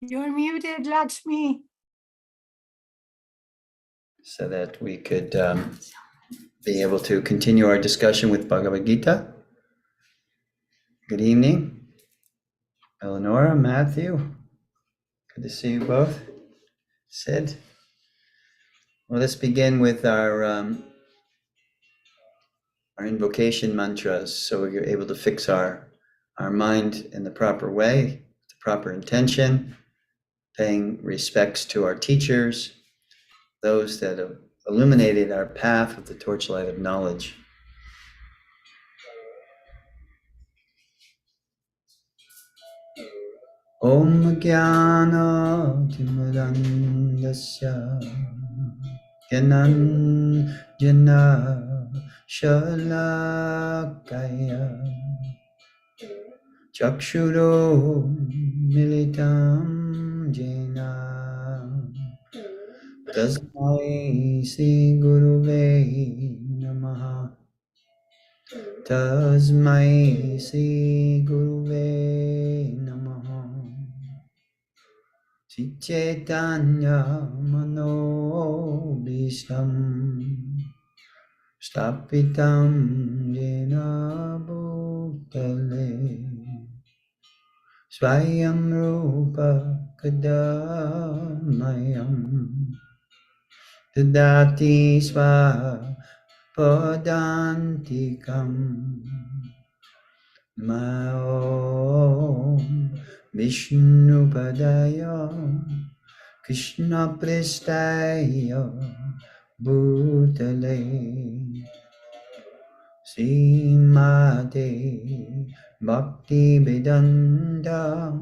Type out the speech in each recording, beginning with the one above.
You're muted, Lakshmi. So that we could be able to continue our discussion with Bhagavad Gita. Good evening, Eleonora, Matthew. Good to see you both. Sid. Well, let's begin with our invocation mantras, so we're able to fix our mind in the proper way, the proper intention, paying respects to our teachers, those that have illuminated our path with the torchlight of knowledge. Om Jnana Timirandasya Jnana Shalakaya Chakshuro Militam Jena Tasmai Sri Guruve Namaha Tasmai Sri Guruve Namaha Chaitanya Mano Bhishtam Stapitam Jena Bhutale Swayam Rupa Kadamayam Dadati Swa Padantikam Maom Vishnu Padaya Krishna Prestaya Bhutale Srimate Bhakti Vedanta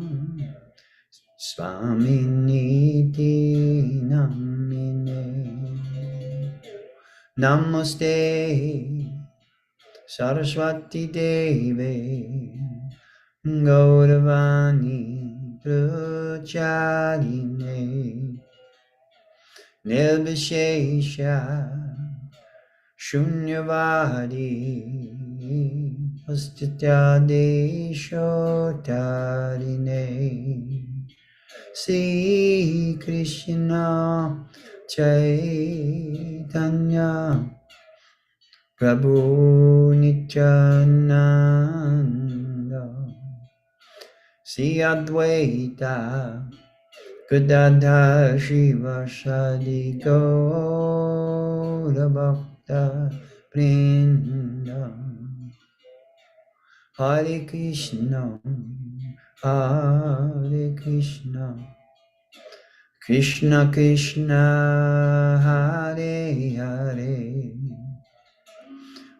Swami Niti Namine Namaste Saraswati Deve Gauravani Pracharine Nirvishesha Shunyavadi Astitadeshotarine Sri Krishna Chaitanya Prabhu Nityananda Sri Advaita Gadadhar Shivasadi Gaura Bhakta Vrinda Hare Krishna Hare Krishna Krishna Krishna Hare Hare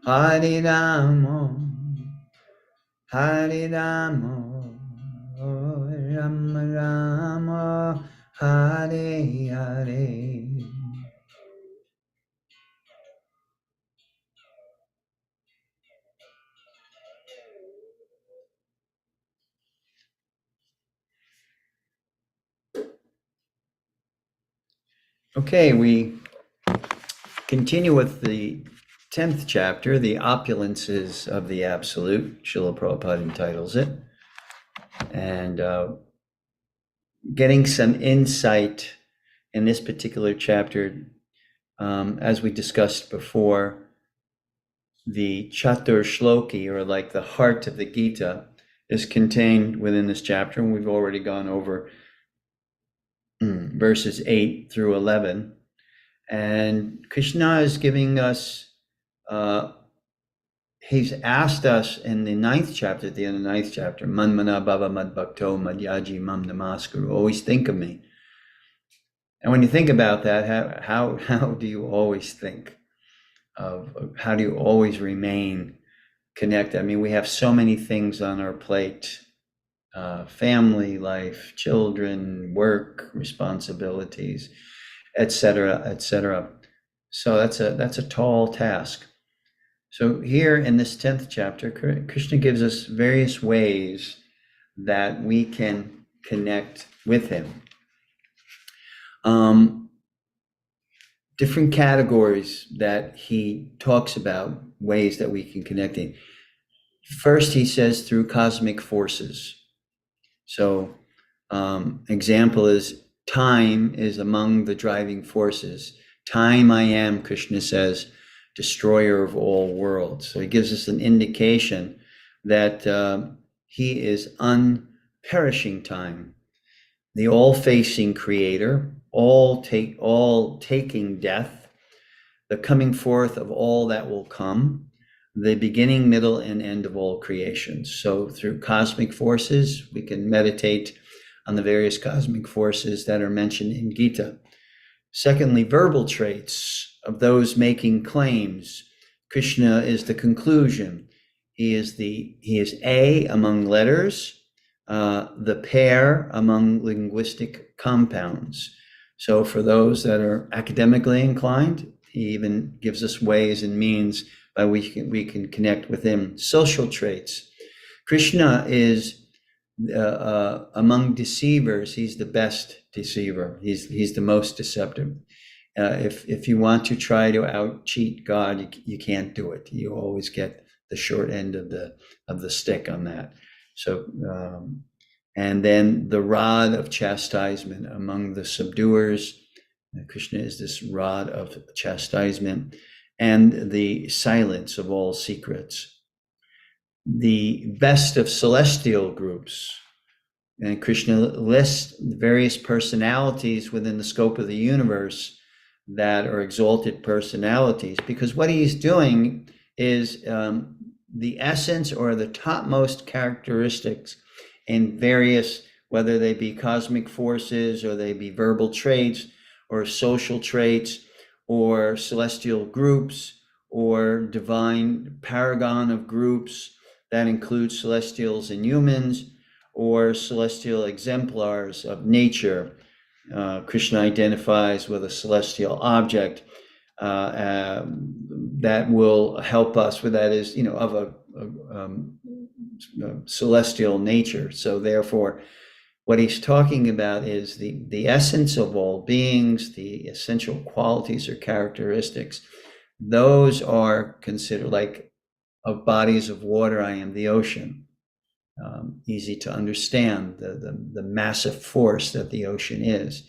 Hare Rama Hare Rama Rama Rama Hare Hare. Okay, we continue with the 10th chapter, the opulences of the Absolute, Srila Prabhupada entitles it, and getting some insight in this particular chapter. As we discussed before, the Chatur Shloki, or like the heart of the Gita, is contained within this chapter, and we've already gone over verses 8 through 11. And Krishna is giving us, he's asked us in the 9th chapter, at the end of the 9th chapter, Manmana Bhava Mad Bhakto Madhyaji Mam Namaskuru, always think of me. And when you think about that, how do you always think of, how do you always remain connected? I mean, we have so many things on our plate, family life, children, work, responsibilities, etc., etc. So that's a tall task. So here in this 10th chapter, Krishna gives us various ways that we can connect with him. Different categories that he talks about, ways that we can connect in. First, he says through cosmic forces. So example is time is among the driving forces. Time I am, Krishna says, destroyer of all worlds. So he gives us an indication that he is unperishing time, the all-facing creator, all taking death, the coming forth of all that will come, the beginning, middle, and end of all creations. So through cosmic forces, we can meditate on the various cosmic forces that are mentioned in Gita. Secondly, verbal traits of those making claims. Krishna is the conclusion. He is A among letters, the pair among linguistic compounds. So for those that are academically inclined, he even gives us ways and means by which we can connect with him. Social traits. Krishna is among deceivers, he's the best deceiver. He's the most deceptive. If you want to try to out cheat God, you can't do it. You always get the short end of the stick on that. So, and then the rod of chastisement among the subduers. Krishna is this rod of chastisement, and the silence of all secrets. The best of celestial groups. And Krishna lists various personalities within the scope of the universe that are exalted personalities, because what he's doing is the essence or the topmost characteristics in various, whether they be cosmic forces or they be verbal traits or social traits or celestial groups or divine paragon of groups that include celestials and humans, or celestial exemplars of nature. Krishna identifies with a celestial object that will help us with, that is, of a celestial nature. So therefore, what he's talking about is the essence of all beings, the essential qualities or characteristics. Those are considered like of bodies of water, I am the ocean. Easy to understand the massive force that the ocean is.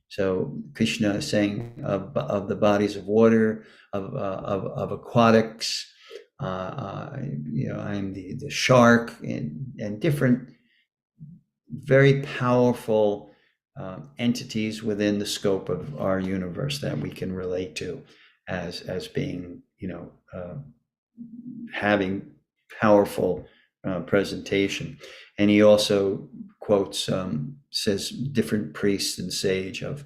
So Krishna is saying of the bodies of water, of aquatics, I am the shark, and different very powerful entities within the scope of our universe that we can relate to as being, having powerful presentation. And he also quotes, says different priests and sage of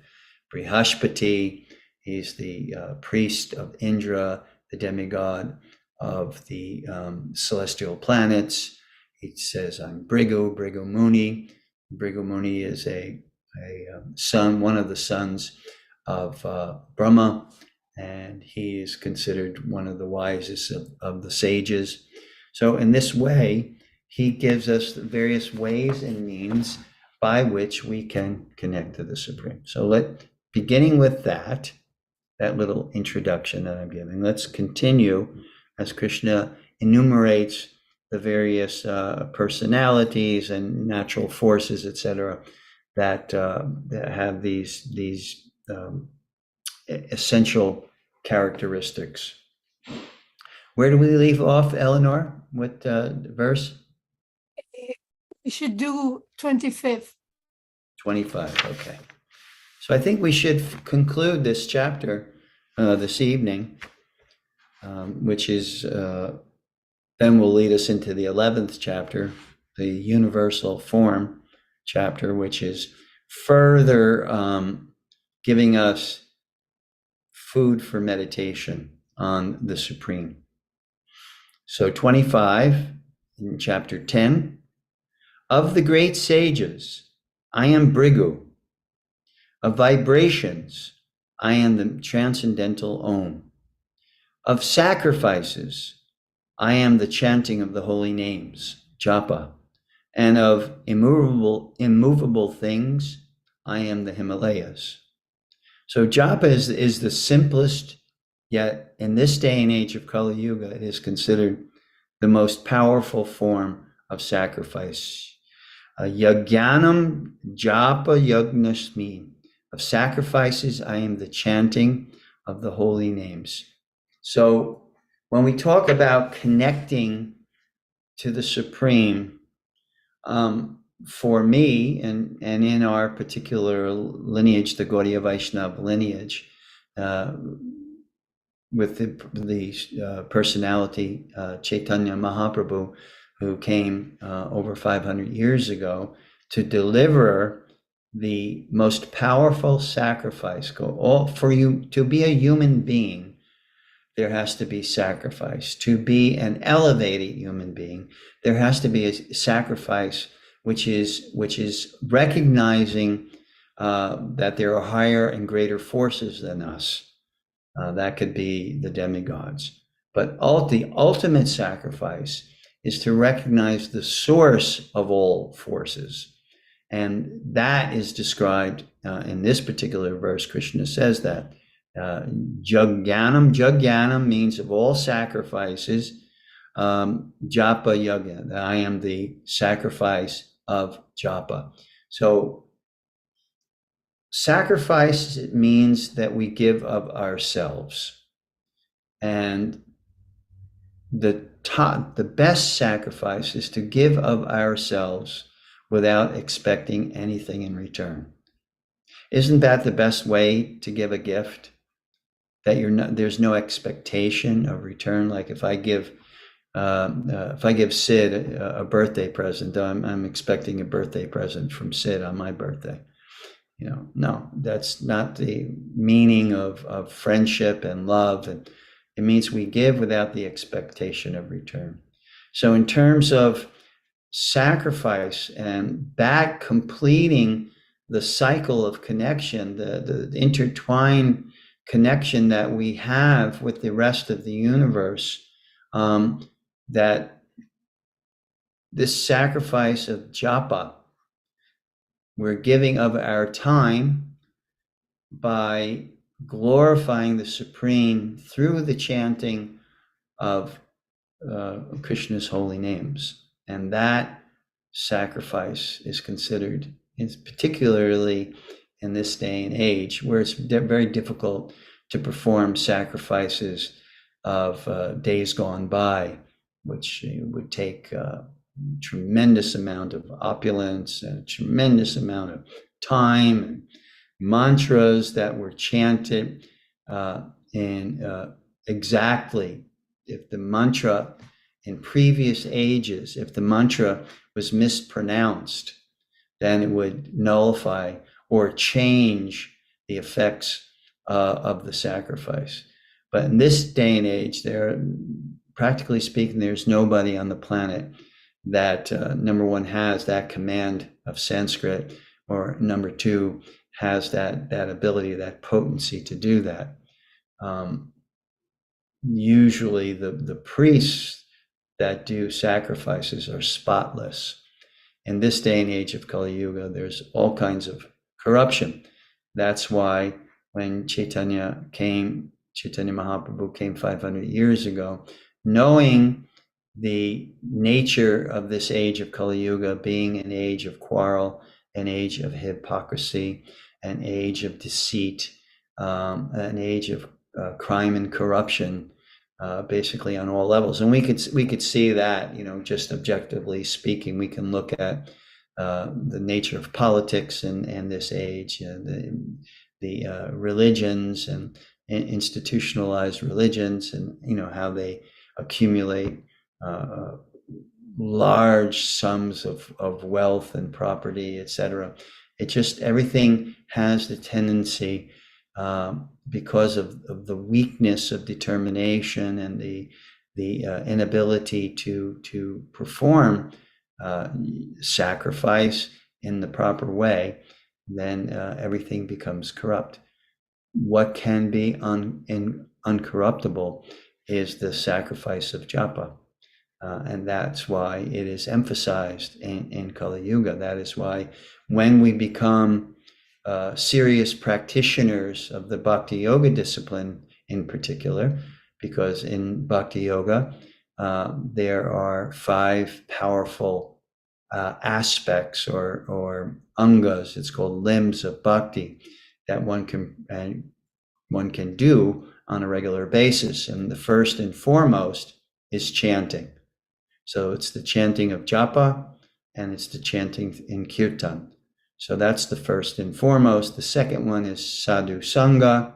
Brihaspati. He's the priest of Indra, the demigod of the celestial planets. He says, I'm Bhrigu Muni. Bhrigu Muni is a son, one of the sons of Brahma, and he is considered one of the wisest of the sages. So in this way, he gives us the various ways and means by which we can connect to the Supreme. So beginning with that little introduction that I'm giving, let's continue as Krishna enumerates the various personalities and natural forces, etc., that have these essential characteristics. Where do we leave off, Eleanor? What verse? We should do 25th. 25, okay. So I think we should conclude this chapter this evening, which is then will lead us into the 11th chapter, the universal form chapter, which is further giving us food for meditation on the Supreme. So 25 in chapter 10, of the great sages, I am Bhrigu. Of vibrations, I am the transcendental Om. Of sacrifices, I am the chanting of the holy names, japa. And of immovable things, I am the Himalayas. So japa is the simplest, yet in this day and age of Kali Yuga, it is considered the most powerful form of sacrifice. Yajnanam japa yagnasmi. Of sacrifices, I am the chanting of the holy names. So when we talk about connecting to the Supreme, for me and in our particular lineage, the Gaudiya Vaishnava lineage, with the personality Chaitanya Mahaprabhu, who came over 500 years ago to deliver the most powerful sacrifice. For you to be a human being, there has to be sacrifice. To be an elevated human being, there has to be a sacrifice, which is recognizing that there are higher and greater forces than us. That could be the demigods. But the ultimate sacrifice is to recognize the source of all forces. And that is described in this particular verse. Krishna says that. Jagyanam means of all sacrifices. Japa yagya, that I am the sacrifice of japa. So sacrifice means that we give of ourselves. And the best sacrifice is to give of ourselves without expecting anything in return. Isn't that the best way to give a gift? That there's no expectation of return. Like if I give Sid a birthday present, I'm expecting a birthday present from Sid on my birthday. No, that's not the meaning of friendship and love. And it means we give without the expectation of return. So in terms of sacrifice and that completing the cycle of connection, the intertwined connection that we have with the rest of the universe, that this sacrifice of japa, we're giving of our time by glorifying the Supreme through the chanting of Krishna's holy names. And that sacrifice is considered, particularly in this day and age, where it's very difficult to perform sacrifices of days gone by, which would take tremendous amount of opulence and a tremendous amount of time, and mantras that were chanted exactly. If the mantra in previous ages, if the mantra was mispronounced, then it would nullify or change the effects of the sacrifice. But in this day and age, practically speaking, there's nobody on the planet that, number one, has that command of Sanskrit, or number two, has that ability, that potency to do that. Usually the priests that do sacrifices are spotless. In this day and age of Kali Yuga, there's all kinds of corruption. That's why when Chaitanya Mahaprabhu came 500 years ago, knowing the nature of this age of Kali Yuga being an age of quarrel, an age of hypocrisy, an age of deceit, an age of crime and corruption, basically on all levels. And we could see that, just objectively speaking, we can look at the nature of politics in this age, the religions and institutionalized religions, and how they accumulate large sums of wealth and property, etc. Everything has the tendency, because of the weakness of determination and the inability to perform sacrifice in the proper way, then everything becomes corrupt. What can be uncorruptible is the sacrifice of japa. And that's why it is emphasized in Kali Yuga. That is why when we become serious practitioners of the Bhakti Yoga discipline in particular, because in Bhakti Yoga, there are 5 powerful aspects or angas, it's called limbs of bhakti, that one can do on a regular basis. And the first and foremost is chanting. So it's the chanting of japa and it's the chanting in kirtan. So that's the first and foremost. The second one is sadhu sangha,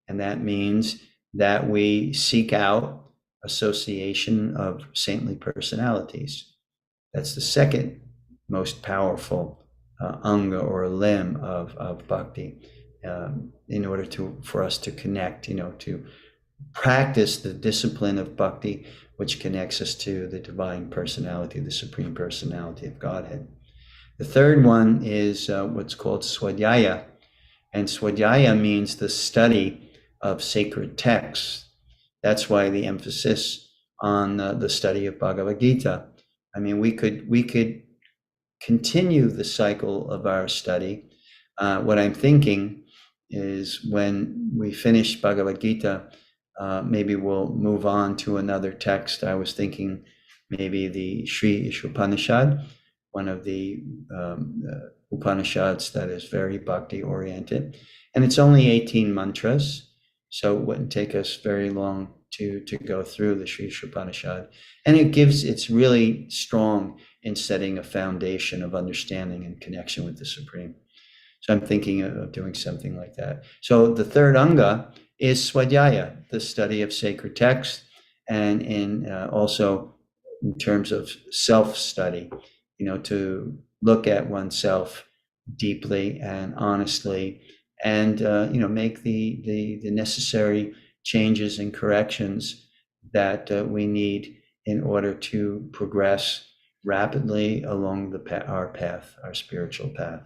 and that means that we seek out association of saintly personalities. That's the second most powerful anga or limb of bhakti, in order for us to connect, to practice the discipline of bhakti, which connects us to the divine personality, the supreme personality of Godhead. The third one is what's called swadhyaya, and swadhyaya means the study of sacred texts. That's why the emphasis on the study of Bhagavad Gita. I mean, we could continue the cycle of our study. What I'm thinking is when we finish Bhagavad Gita, maybe we'll move on to another text. I was thinking maybe the Sri Ishopanishad, one of the Upanishads that is very bhakti oriented. And it's only 18 mantras, so it wouldn't take us very long to go through the Sri Ishopanishad. And it's really strong in setting a foundation of understanding and connection with the Supreme. So I'm thinking of doing something like that. So the third anga is swadhyaya, the study of sacred text, and also in terms of self-study, to look at oneself deeply and honestly, and make the necessary changes and corrections that we need in order to progress rapidly along our spiritual path.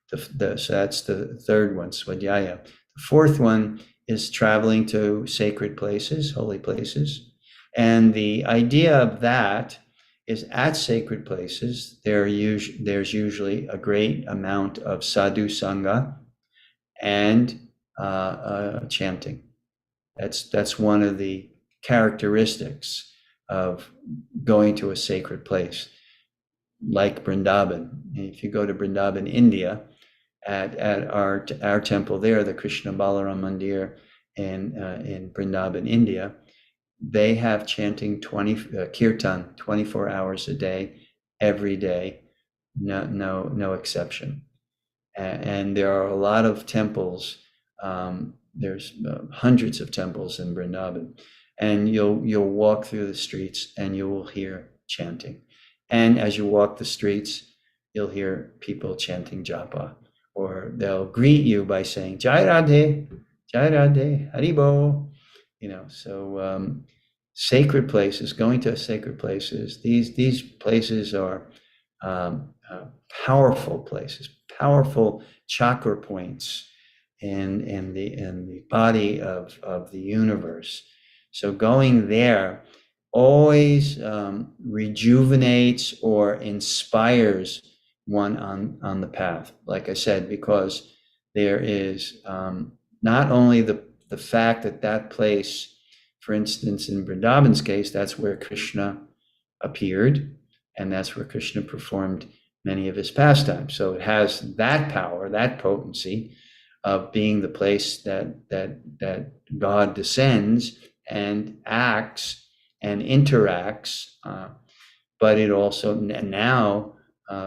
So that's the third one, swadhyaya. The fourth one is traveling to sacred places, holy places. And the idea of that is at sacred places, there's usually a great amount of sadhu sangha and chanting. That's one of the characteristics of going to a sacred place, like Vrindavan. If you go to Vrindavan, India, at our temple there, the Krishna Balaram Mandir in Vrindavan, India, they have chanting kirtan 24 hours a day, every day, no exception. And there are a lot of temples. There's hundreds of temples in Vrindavan, and you'll walk through the streets and you will hear chanting. And as you walk the streets, you'll hear people chanting japa, or they'll greet you by saying Jai Radhe, Haribo. So sacred places, going to sacred places. These places are powerful places, powerful chakra points in the body of the universe. So going there always rejuvenates or inspires one on the path. Like I said, because there is not only the fact that place, for instance, in Vrindavan's case, that's where Krishna appeared, and that's where Krishna performed many of his pastimes. So it has that power, that potency of being the place that God descends and acts and interacts. But it also now,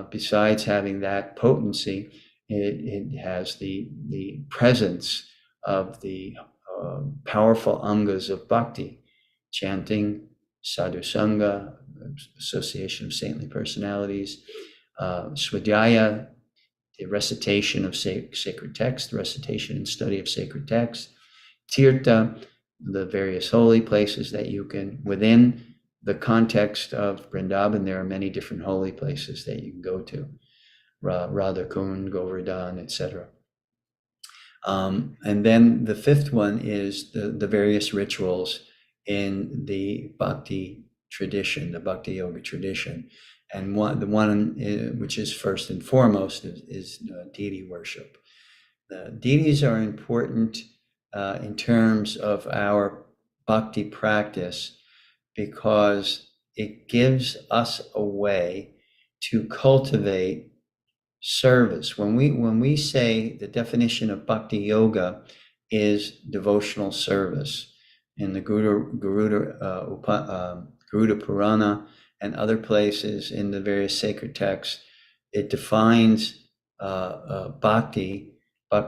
besides having that potency, it has the presence of the powerful angas of bhakti, chanting, sadhu sangha, association of saintly personalities, swadhyaya, the recitation of sacred text, the recitation and study of sacred text, tirtha, the various holy places that you can, within the context of Vrindavan, there are many different holy places that you can go to, Radha Kund, Govardhan, etc. And then the fifth one is the various rituals in the bhakti tradition, the bhakti yoga tradition. And the one which is first and foremost is deity worship. The deities are important in terms of our bhakti practice because it gives us a way to cultivate service. When we say the definition of bhakti yoga is devotional service, in the Garuda Purana and other places in the various sacred texts, it defines bhakti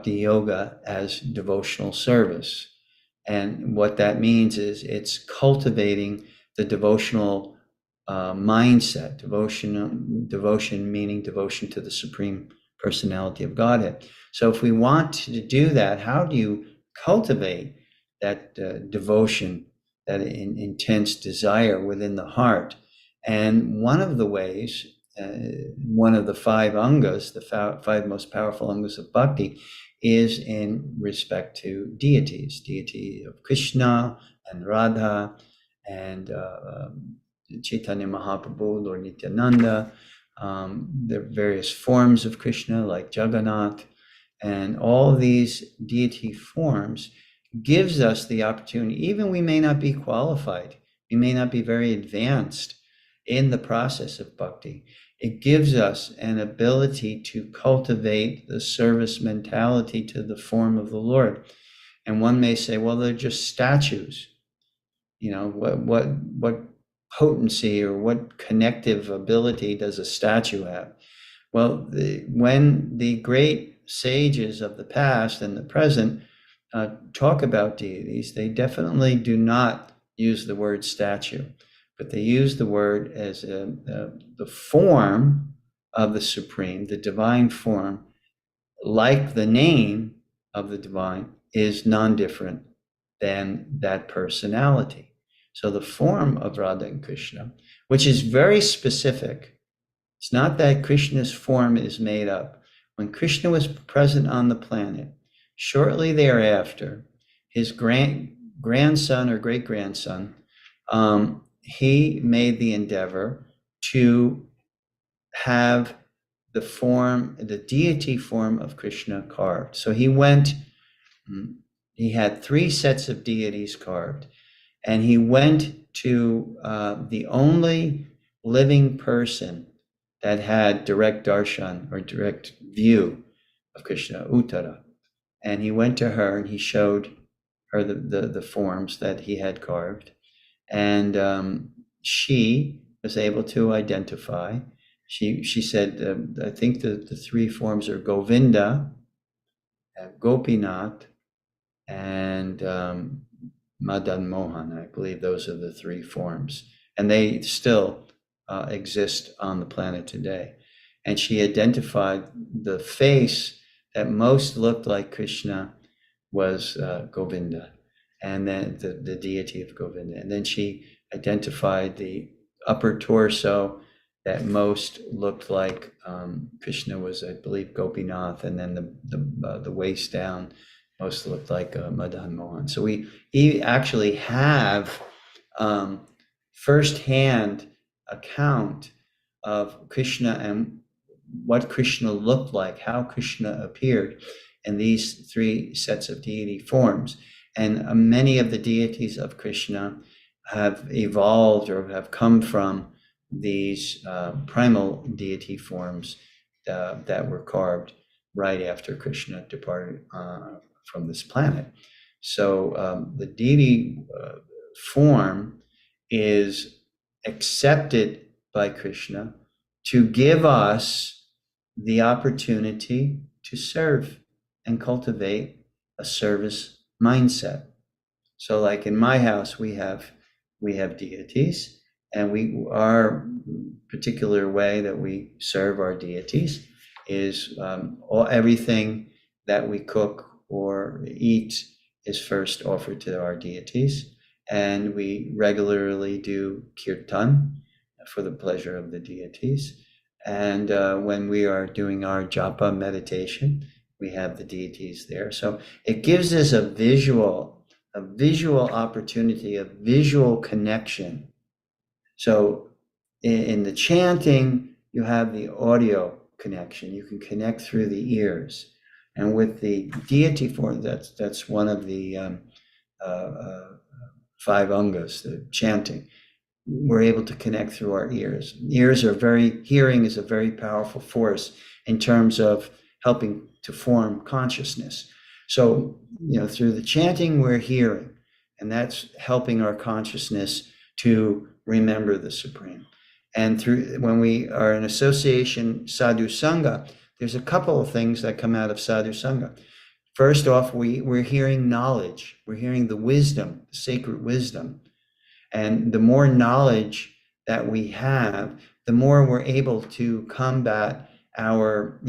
yoga as devotional service. And what that means is it's cultivating the devotional mindset. Devotion meaning devotion to the Supreme Personality of Godhead. So if we want to do that, how do you cultivate that devotion, that intense desire within the heart? And one of the ways, one of the five angas, the five most powerful angas of bhakti, is in respect to deities, deity of Krishna and Radha and Chaitanya Mahaprabhu, Lord Nityananda, the various forms of Krishna like Jagannath, and all these deity forms gives us the opportunity, even we may not be qualified, we may not be very advanced in the process of bhakti, it gives us an ability to cultivate the service mentality to the form of the Lord. And one may say, well, they're just statues. You know, what potency or what connective ability does a statue have? Well, when the great sages of the past and the present talk about deities, they definitely do not use the word statue, but they use the word as the form of the Supreme, the divine form, like the name of the divine is non-different than that personality. So the form of Radha and Krishna, which is very specific, it's not that Krishna's form is made up. When Krishna was present on the planet, shortly thereafter, his grandson or great-grandson, he made the endeavor to have the deity form of Krishna carved. So he had 3 sets of deities carved, and he went to the only living person that had direct darshan or direct view of Krishna, Uttara. And he went to her and he showed her the forms that he had carved. And she was able to identify. She said, I think the 3 forms are Govinda, Gopinath, and Madan Mohan. I believe those are the 3 forms. And they still exist on the planet today. And she identified the face that most looked like Krishna was Govinda, and then the deity of Govinda. And then she identified the upper torso that most looked like Krishna was, I believe, Gopinath, and then the waist down most looked like Madan Mohan. So we actually have firsthand account of Krishna and what Krishna looked like, how Krishna appeared in these 3 sets of deity forms. And many of the deities of Krishna have evolved or have come from these primal deity forms that were carved right after Krishna departed from this planet. So the deity form is accepted by Krishna to give us the opportunity to serve and cultivate a service mindset. So like in my house, we have deities, and our particular way that we serve our deities is everything that we cook or eat is first offered to our deities. And we regularly do kirtan for the pleasure of the deities. And when we are doing our japa meditation, we have the deities there. So it gives us a visual opportunity, a visual connection. So in the chanting, you have the audio connection. You can connect through the ears. And with the deity form, that's one of the 5 angas, the chanting. we're able to connect through our ears. Hearing is a very powerful force in terms of helping to form consciousness. So, through the chanting, we're hearing, and that's helping our consciousness to remember the Supreme. And when we are in association, sadhu sangha, there's a couple of things that come out of sadhu sangha. First off, we're hearing knowledge. We're hearing the wisdom, sacred wisdom. And the more knowledge that we have, the more we're able to combat our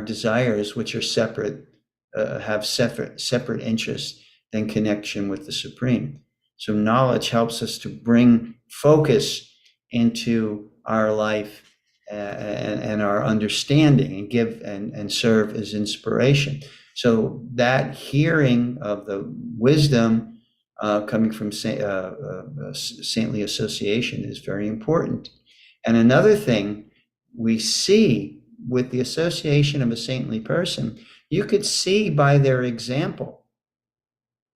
desires, which are separate, have separate interests than connection with the Supreme. So knowledge helps us to bring focus into our life and our understanding, and give and serve as inspiration. So that hearing of the wisdom coming from saintly association is very important. And another thing we see with the association of a saintly person, you could see by their example.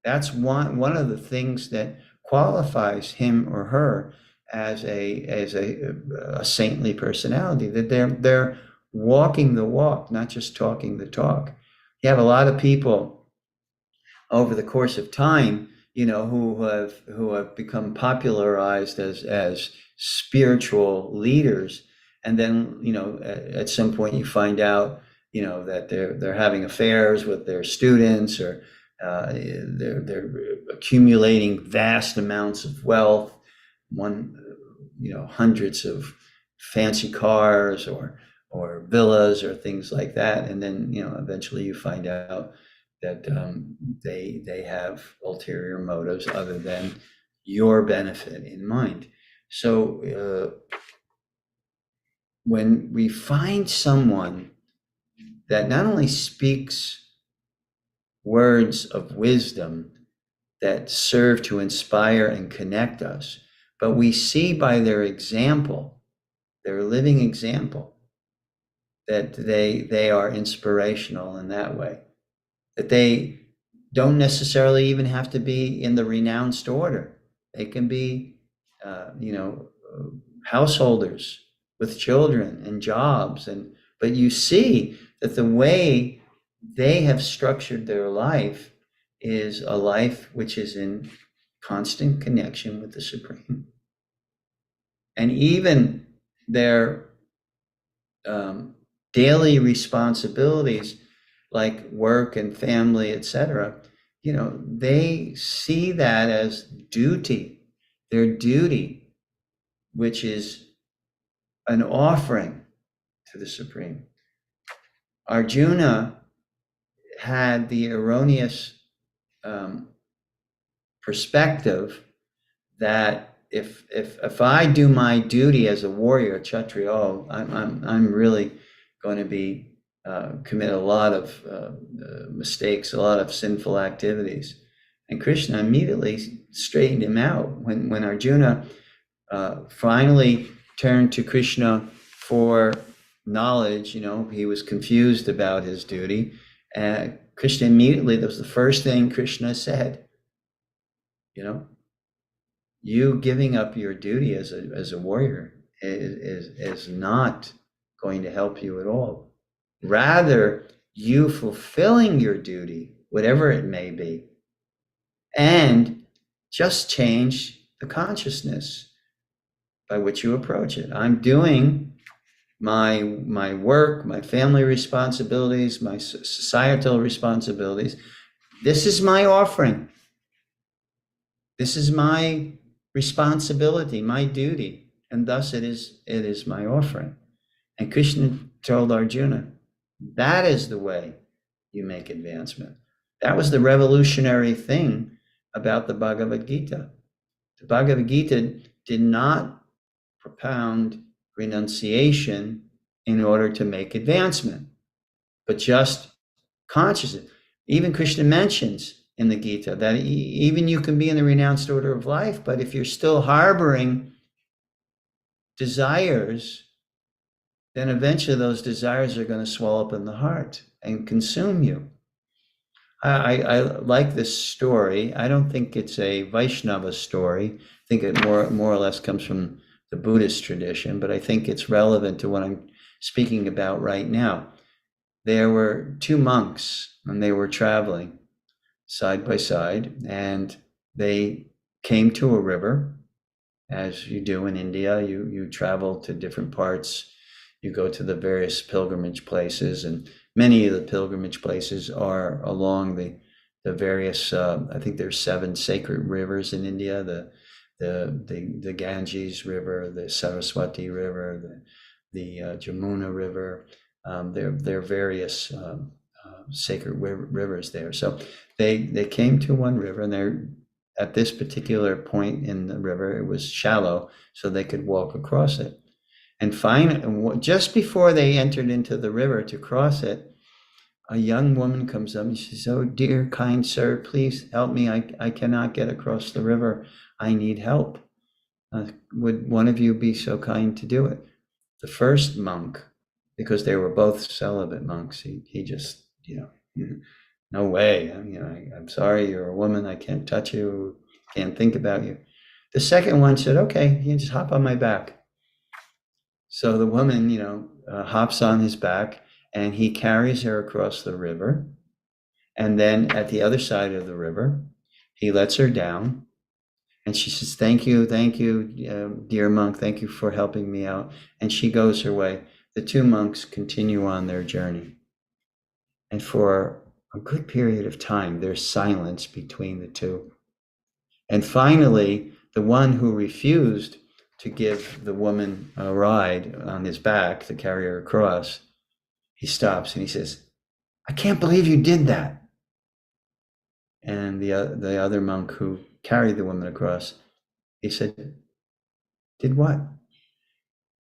That's one of the things that qualifies him or her as a saintly personality, that they're walking the walk, not just talking the talk. You have a lot of people over the course of time, who have become popularized as spiritual leaders, and then at some point you find out that they're having affairs with their students, or they're accumulating vast amounts of wealth, hundreds of fancy cars or villas or things like that, and then eventually you find out that they have ulterior motives other than your benefit in mind. So when we find someone that not only speaks words of wisdom that serve to inspire and connect us, but we see by their example, their living example, that they are inspirational in that way, that they don't necessarily even have to be in the renounced order. They can be, householders with children and jobs, but you see that the way they have structured their life is a life which is in constant connection with the Supreme. And even their daily responsibilities, like work and family, etc., they see that as duty, their duty, which is an offering to the Supreme. Arjuna had the erroneous perspective that if I do my duty as a warrior, Kshatriya, I'm really going to be commit a lot of mistakes, a lot of sinful activities. And Krishna immediately straightened him out when Arjuna finally turned to Krishna for knowledge. He was confused about his duty, and Krishna immediately, that was the first thing Krishna said. You giving up your duty as a warrior is not going to help you at all. Rather, you fulfilling your duty, whatever it may be, and just change the consciousness by which you approach it. I'm doing my work, my family responsibilities, my societal responsibilities. This is my offering. This is my responsibility, my duty, and thus it is my offering. And Krishna told Arjuna, that is the way you make advancement. That was the revolutionary thing about the Bhagavad Gita. The Bhagavad Gita did not propound renunciation in order to make advancement, but just consciousness. Even Krishna mentions in the Gita that even you can be in the renounced order of life, but if you're still harboring desires, then eventually those desires are going to swell up in the heart and consume you. I like this story. I don't think it's a Vaishnava story. I think it more or less comes from the Buddhist tradition, but I think it's relevant to what I'm speaking about right now. There were two monks and they were traveling side by side, and they came to a river, as you do in India. You travel to different parts, you go to the various pilgrimage places, and many of the pilgrimage places are along the various. I think there's 7 sacred rivers in India: the Ganges River, the Saraswati River, the Jamuna River. There are various sacred rivers there. So they came to one river, and they're at this particular point in the river, it was shallow, so they could walk across it. And finally, just before they entered into the river to cross it, a young woman comes up and she says, "Oh, dear, kind sir, please help me. I cannot get across the river. I need help. Would one of you be so kind to do it?" The first monk, because they were both celibate monks, he just, no way. I'm sorry, you're a woman. I can't touch you. Can't think about you. The second one said, "Okay, you can just hop on my back." So the woman, hops on his back, and he carries her across the river. And then at the other side of the river, he lets her down. And she says, thank you, dear monk. Thank you for helping me out. And she goes her way. The two monks continue on their journey. And for a good period of time, there's silence between the two. And finally, the one who refused to give the woman a ride on his back to carry her across, he stops and he says, "I can't believe you did that." And the other monk who carried the woman across, he said, "Did what?"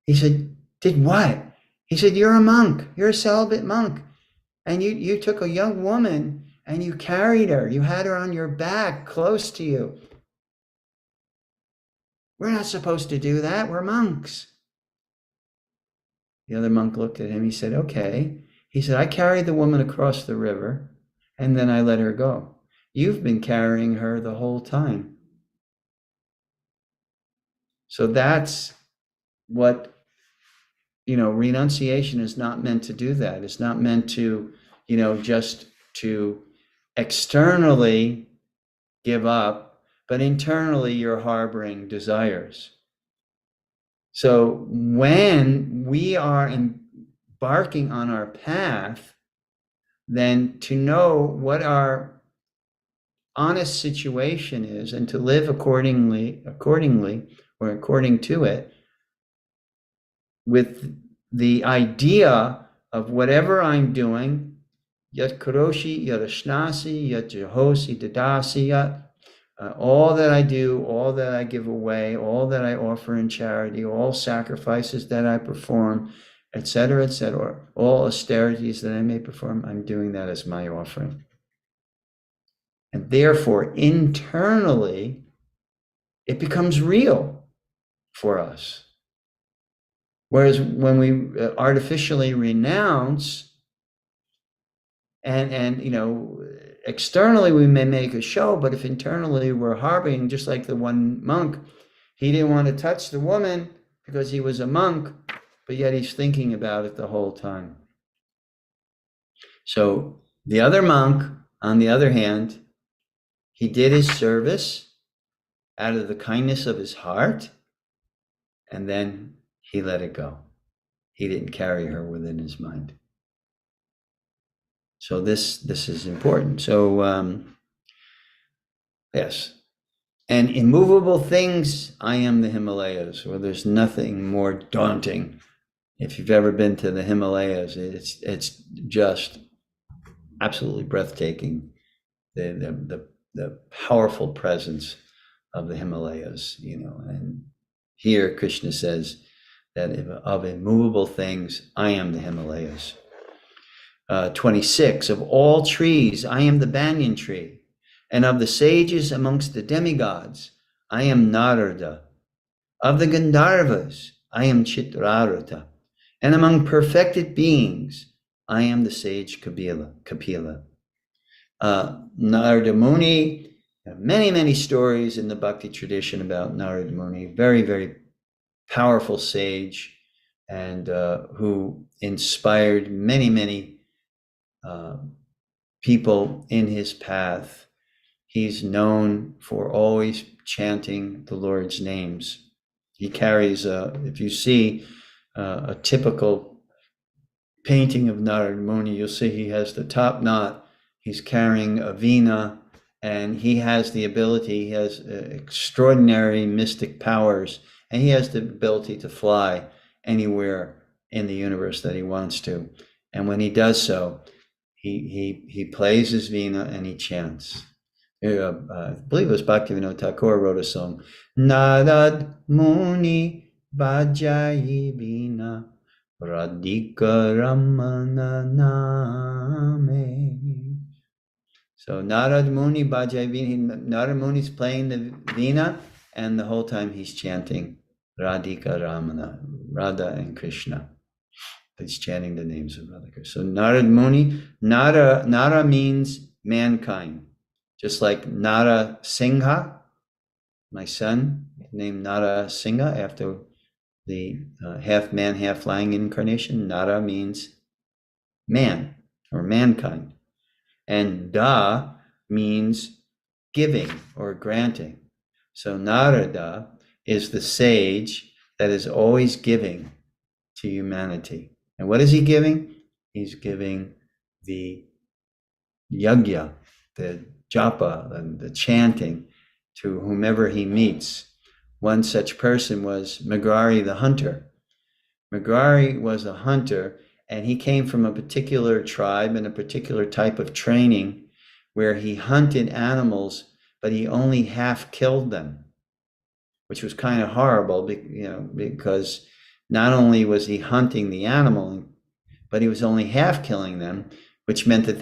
He said, "Did what?" He said, "You're a monk. You're a celibate monk. And you took a young woman and you carried her. You had her on your back close to you. We're not supposed to do that. We're monks." The other monk looked at him. He said, "Okay." He said, "I carried the woman across the river and then I let her go. You've been carrying her the whole time." So that's what, renunciation is not meant to do that. It's not meant to, just to externally give up, but internally you're harboring desires. So when we are embarking on our path, then to know what our honest situation is and to live accordingly or according to it, with the idea of whatever I'm doing, yat karoshi, yat ashnasi, yat jehosi, dadasi, yat, all that I do, all that I give away, all that I offer in charity, all sacrifices that I perform, etc., all austerities that I may perform, I'm doing that as my offering. And therefore, internally, it becomes real for us. Whereas when we artificially renounce, and externally we may make a show, but if internally we're harboring, just like the one monk, he didn't want to touch the woman because he was a monk, but yet he's thinking about it the whole time. So the other monk, on the other hand, he did his service out of the kindness of his heart, and then he let it go. He didn't carry her within his mind. So this is important. So yes. And immovable things, I am the Himalayas, or there's nothing more daunting. If you've ever been to the Himalayas, it's just absolutely breathtaking. The powerful presence of the Himalayas, and here Krishna says that of immovable things, I am the Himalayas. 26, of all trees, I am the banyan tree, and of the sages amongst the demigods, I am Narada. Of the Gandharvas, I am Chitrarata, and among perfected beings, I am the sage Kapila. Narada Muni, many, many stories in the Bhakti tradition about Narada Muni, very, very powerful sage, and who inspired many, many people in his path. He's known for always chanting the Lord's names. He carries, if you see a typical painting of Narada Muni, you'll see he has the top knot, he's carrying a veena, and he has the ability, he has extraordinary mystic powers, and he has the ability to fly anywhere in the universe that he wants to. And when he does so, he plays his veena and he chants. I believe it was Bhaktivinoda Thakur wrote a song, Narad Muni Bajai Veena Radhika Ramana Name. So Narad Muni Bajai Veena, Narad Muni's playing the veena, and the whole time he's chanting Radhika Ramana, Radha and Krishna. He's chanting the names of Radha Krishna. So Narad Muni, Nara means mankind. Just like Nara Singha, my son, named Nara Singha after the half man, half lion incarnation. Nara means man or mankind. And Da means giving or granting. So Narada is the sage that is always giving to humanity. And what is he giving? He's giving the yagya, the japa, and the chanting to whomever he meets. One such person was Magari the hunter. Magari was a hunter, and he came from a particular tribe and a particular type of training where he hunted animals, but he only half killed them, which was kind of horrible, because not only was he hunting the animal, but he was only half killing them, which meant that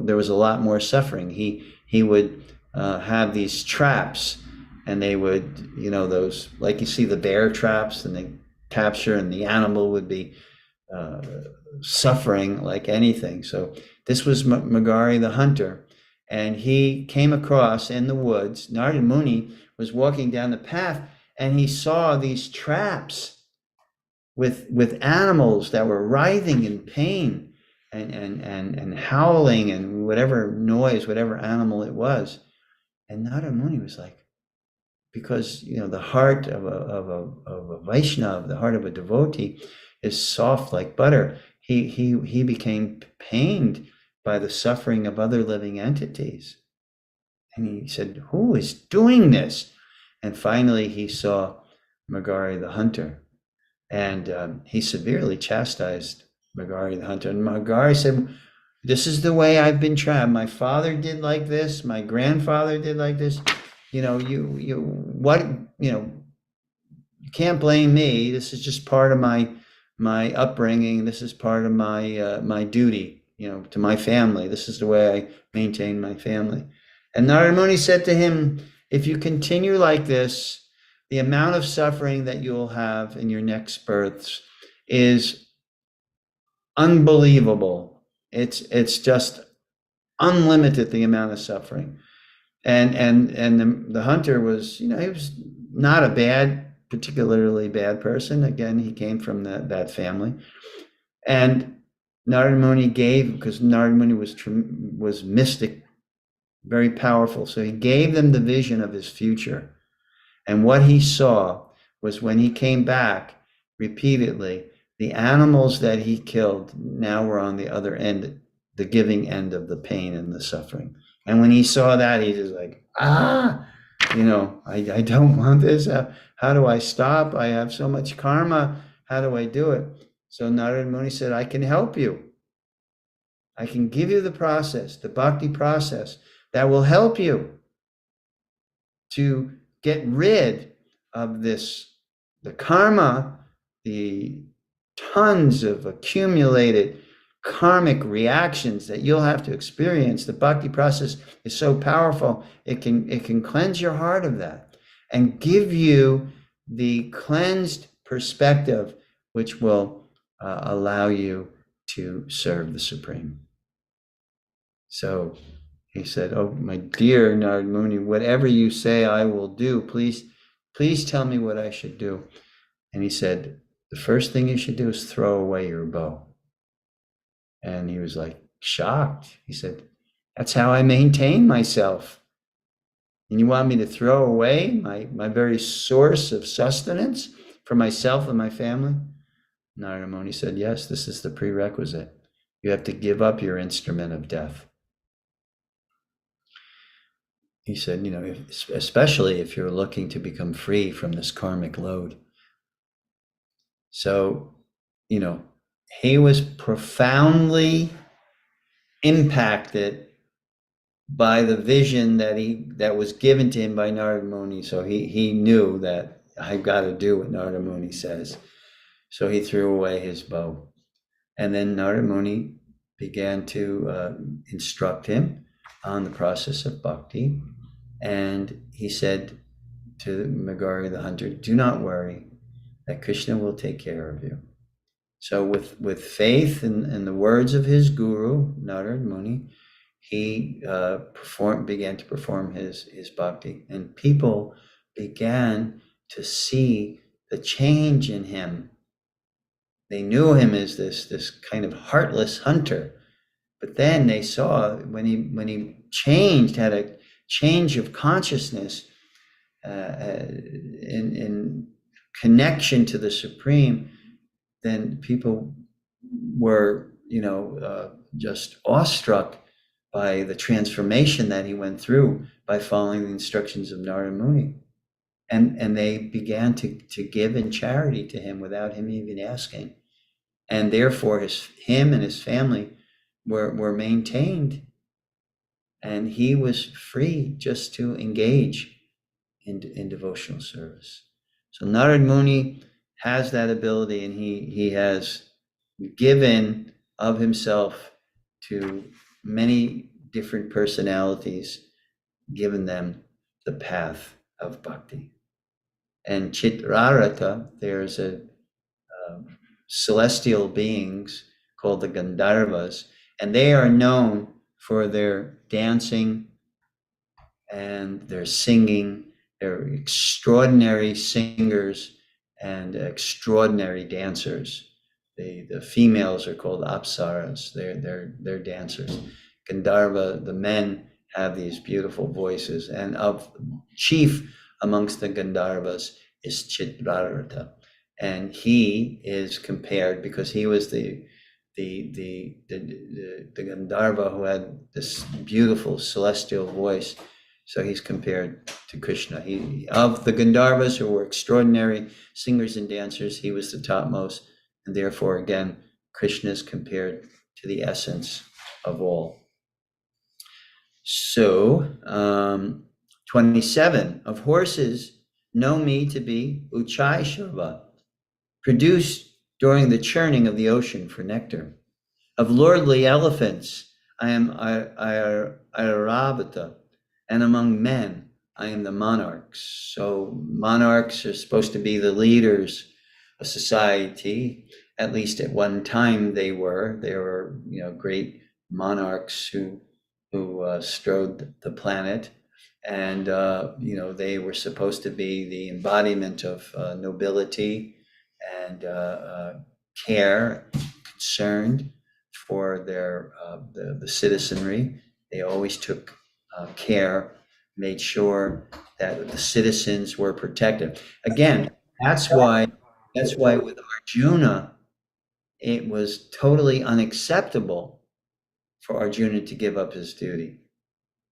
there was a lot more suffering. He would have these traps, and they would, those, like you see the bear traps, and they capture, and the animal would be suffering like anything. So this was Magari the hunter, and he came across in the woods, Narada Muni was walking down the path, and he saw these traps with animals that were writhing in pain and howling and whatever noise, whatever animal it was. And Narada Muni was like, because the heart of a Vaishnava, the heart of a devotee, is soft like butter. He became pained by the suffering of other living entities. And he said, who is doing this? And finally he saw Magari the hunter. And he severely chastised Magari the hunter. And Magari said, this is the way I've been trained. My father did like this. My grandfather did like this. You can't blame me. This is just part of my upbringing. This is part of my duty, to my family. This is the way I maintain my family. And Narada Muni said to him, if you continue like this, the amount of suffering that you'll have in your next births is unbelievable. It's just unlimited, the amount of suffering. And the hunter was, he was not a particularly bad person. Again, he came from that family. And Narada Muni gave, because Narada Muni was mystic, very powerful. So he gave them the vision of his future. And what he saw was, when he came back repeatedly, the animals that he killed now were on the other end, the giving end of the pain and the suffering. And when he saw that, he was like, I don't want this. How do I stop? I have so much karma. How do I do it? So Narada Muni said, I can help you. I can give you the process, the bhakti process, that will help you to get rid of the karma, the tons of accumulated karmic reactions that you'll have to experience. The bhakti process is so powerful, it can cleanse your heart of that and give you the cleansed perspective, which will allow you to serve the Supreme. So he said, "Oh, my dear Narad Muni, whatever you say, I will do. Please tell me what I should do." And he said, "The first thing you should do is throw away your bow." And he was like shocked. He said, "That's how I maintain myself. And you want me to throw away my very source of sustenance for myself and my family?" Narada Muni said, "Yes, this is the prerequisite. You have to give up your instrument of death." He said, especially if you're looking to become free from this karmic load. So, he was profoundly impacted by the vision that was given to him by Narada Muni. So he knew that I've got to do what Narada Muni says. So he threw away his bow. And then Narada Muni began to instruct him on the process of bhakti. And he said to Magari the hunter, "Do not worry, that Krishna will take care of you." So with faith in the words of his guru, Narada Muni, he began to perform his bhakti. And people began to see the change in him. They knew him as this kind of heartless hunter. But then they saw when he changed, had a change of consciousness in connection to the Supreme, then people were, just awestruck by the transformation that he went through by following the instructions of Narada Muni. And they began to give in charity to him without him even asking. And therefore him and his family were maintained. And he was free just to engage in devotional service. So Narad Muni has that ability, and he has given of himself to many different personalities, given them the path of bhakti. And Chitrarata, there's celestial beings called the Gandharvas, and they are known for their dancing and their singing. They're extraordinary singers and extraordinary dancers. The females are called apsaras. They're dancers. Gandharva, the men, have these beautiful voices, and chief amongst the Gandharvas is Chitrarata, and he is compared because he was the Gandharva who had this beautiful celestial voice. So he's compared to Krishna. Of the Gandharvas, who were extraordinary singers and dancers, he was the topmost, and therefore, again, Krishna is compared to the essence of all. So, 27, of horses know me to be Uchai Shava, produced during the churning of the ocean for nectar. Of lordly elephants, I am Airavata, and among men, I am the monarchs. So monarchs are supposed to be the leaders of society. At least at one time they were. There were, great monarchs who strode the planet, and they were supposed to be the embodiment of nobility and care, concerned for their the citizenry. They always took care, made sure that the citizens were protected. Again, that's why with Arjuna, it was totally unacceptable for Arjuna to give up his duty,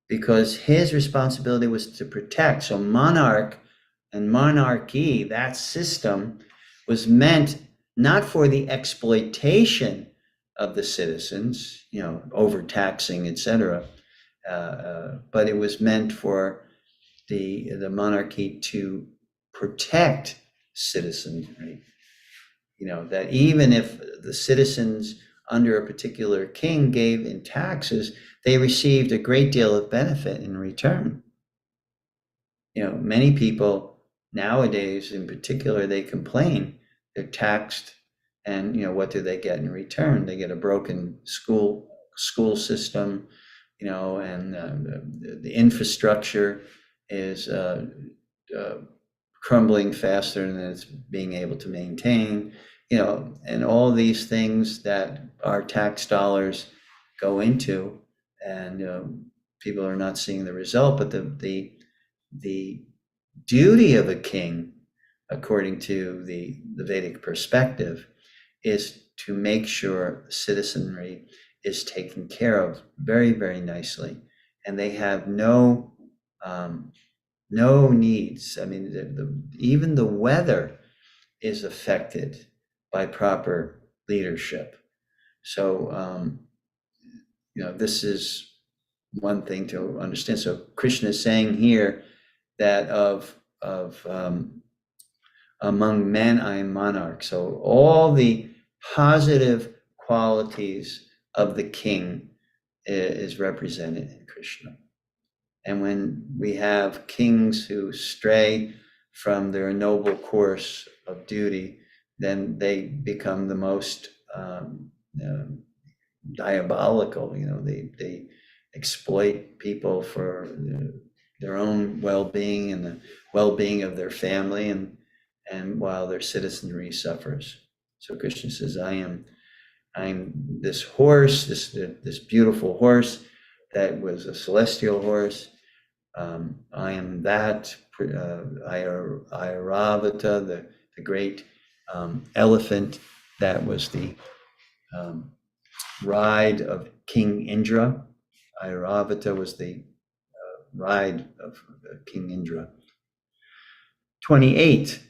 because his responsibility was to protect. So monarch and monarchy, that system, was meant not for the exploitation of the citizens, overtaxing, etc., but it was meant for the monarchy to protect citizenry. That even if the citizens under a particular king gave in taxes, they received a great deal of benefit in return. Many people nowadays, in particular, they complain they're taxed, and what do they get in return? They get a broken school system, and the infrastructure is crumbling faster than it's being able to maintain, and all these things that our tax dollars go into, and people are not seeing the result. But the duty of a king, according to the Vedic perspective, is to make sure citizenry is taken care of very, very nicely, and they have no needs. I mean, even the weather is affected by proper leadership. So, this is one thing to understand. So Krishna is saying here that of among men I am monarch. So all the positive qualities of the king is represented in Krishna. And when we have kings who stray from their noble course of duty, then they become the most diabolical. They exploit people for their own well-being and the well-being of their family, and while their citizenry suffers. So Krishna says, I'm this horse, this beautiful horse that was a celestial horse. I am that Airavata, the great elephant that was the ride of King Indra. Airavata was the ride of King Indra. 28.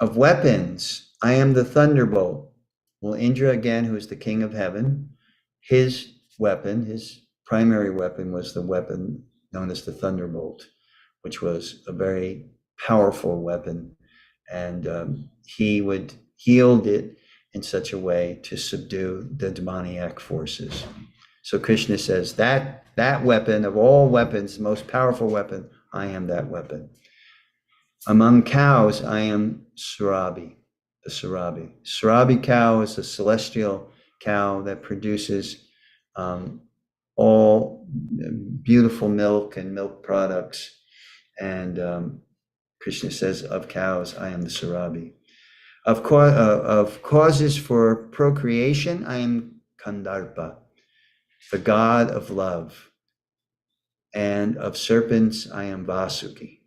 Of weapons, I am the thunderbolt. Well, Indra, again, who is the king of heaven, his weapon, his primary weapon, was the weapon known as the thunderbolt, which was a very powerful weapon, and he would wield it in such a way to subdue the demoniac forces. So Krishna says that weapon of all weapons, the most powerful weapon, I am that weapon. Among cows, I am Surabi, the Surabi. Surabi cow is a celestial cow that produces all beautiful milk and milk products. And Krishna says, of cows, I am the Surabi. Of causes for procreation, I am Kandarpa, the god of love. And of serpents, I am Vasuki.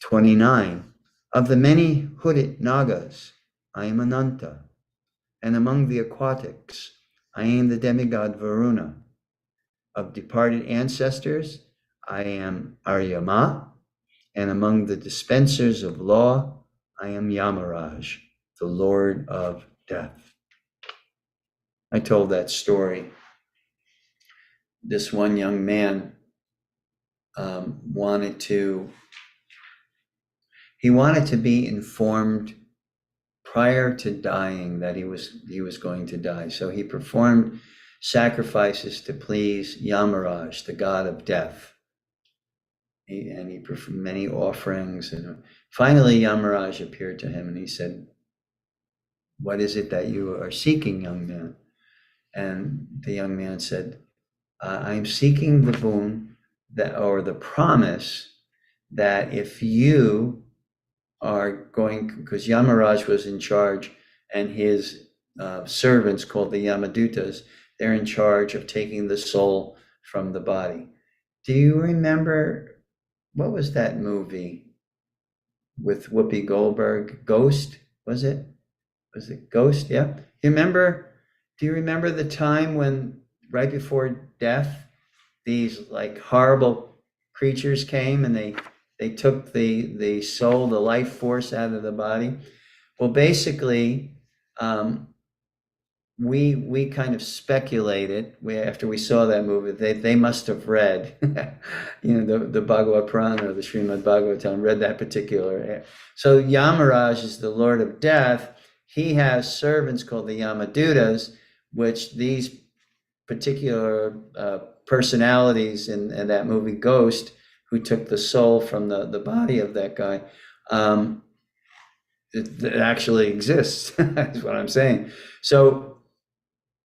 29. Of the many hooded Nagas, I am Ananta. And among the aquatics, I am the demigod Varuna. Of departed ancestors, I am Aryama. And among the dispensers of law, I am Yamaraj, the Lord of Death. I told that story. This one young man wanted to be informed prior to dying that he was going to die. So he performed sacrifices to please Yamaraj, the god of death. And he performed many offerings. And finally, Yamaraj appeared to him and he said, "What is it that you are seeking, young man?" And the young man said, "I'm seeking the boon or the promise that if you are going," because Yamaraj was in charge, and his servants called the Yamadutas, they're in charge of taking the soul from the body. Do you remember, what was that movie with Whoopi Goldberg? Ghost, was it? Was it Ghost? Yeah. Do you remember the time when right before death, these like horrible creatures came and they took the soul, the life force out of the body? Well, basically, we kind of speculated after we saw that movie, they must have read, the Bhagavad Purana or the Srimad Bhagavatam, read that particular. So Yamaraj is the Lord of Death. He has servants called the Yamadutas, which these particular personalities in that movie Ghost, who took the soul from the body of that guy, it actually exists. That's what I'm saying. So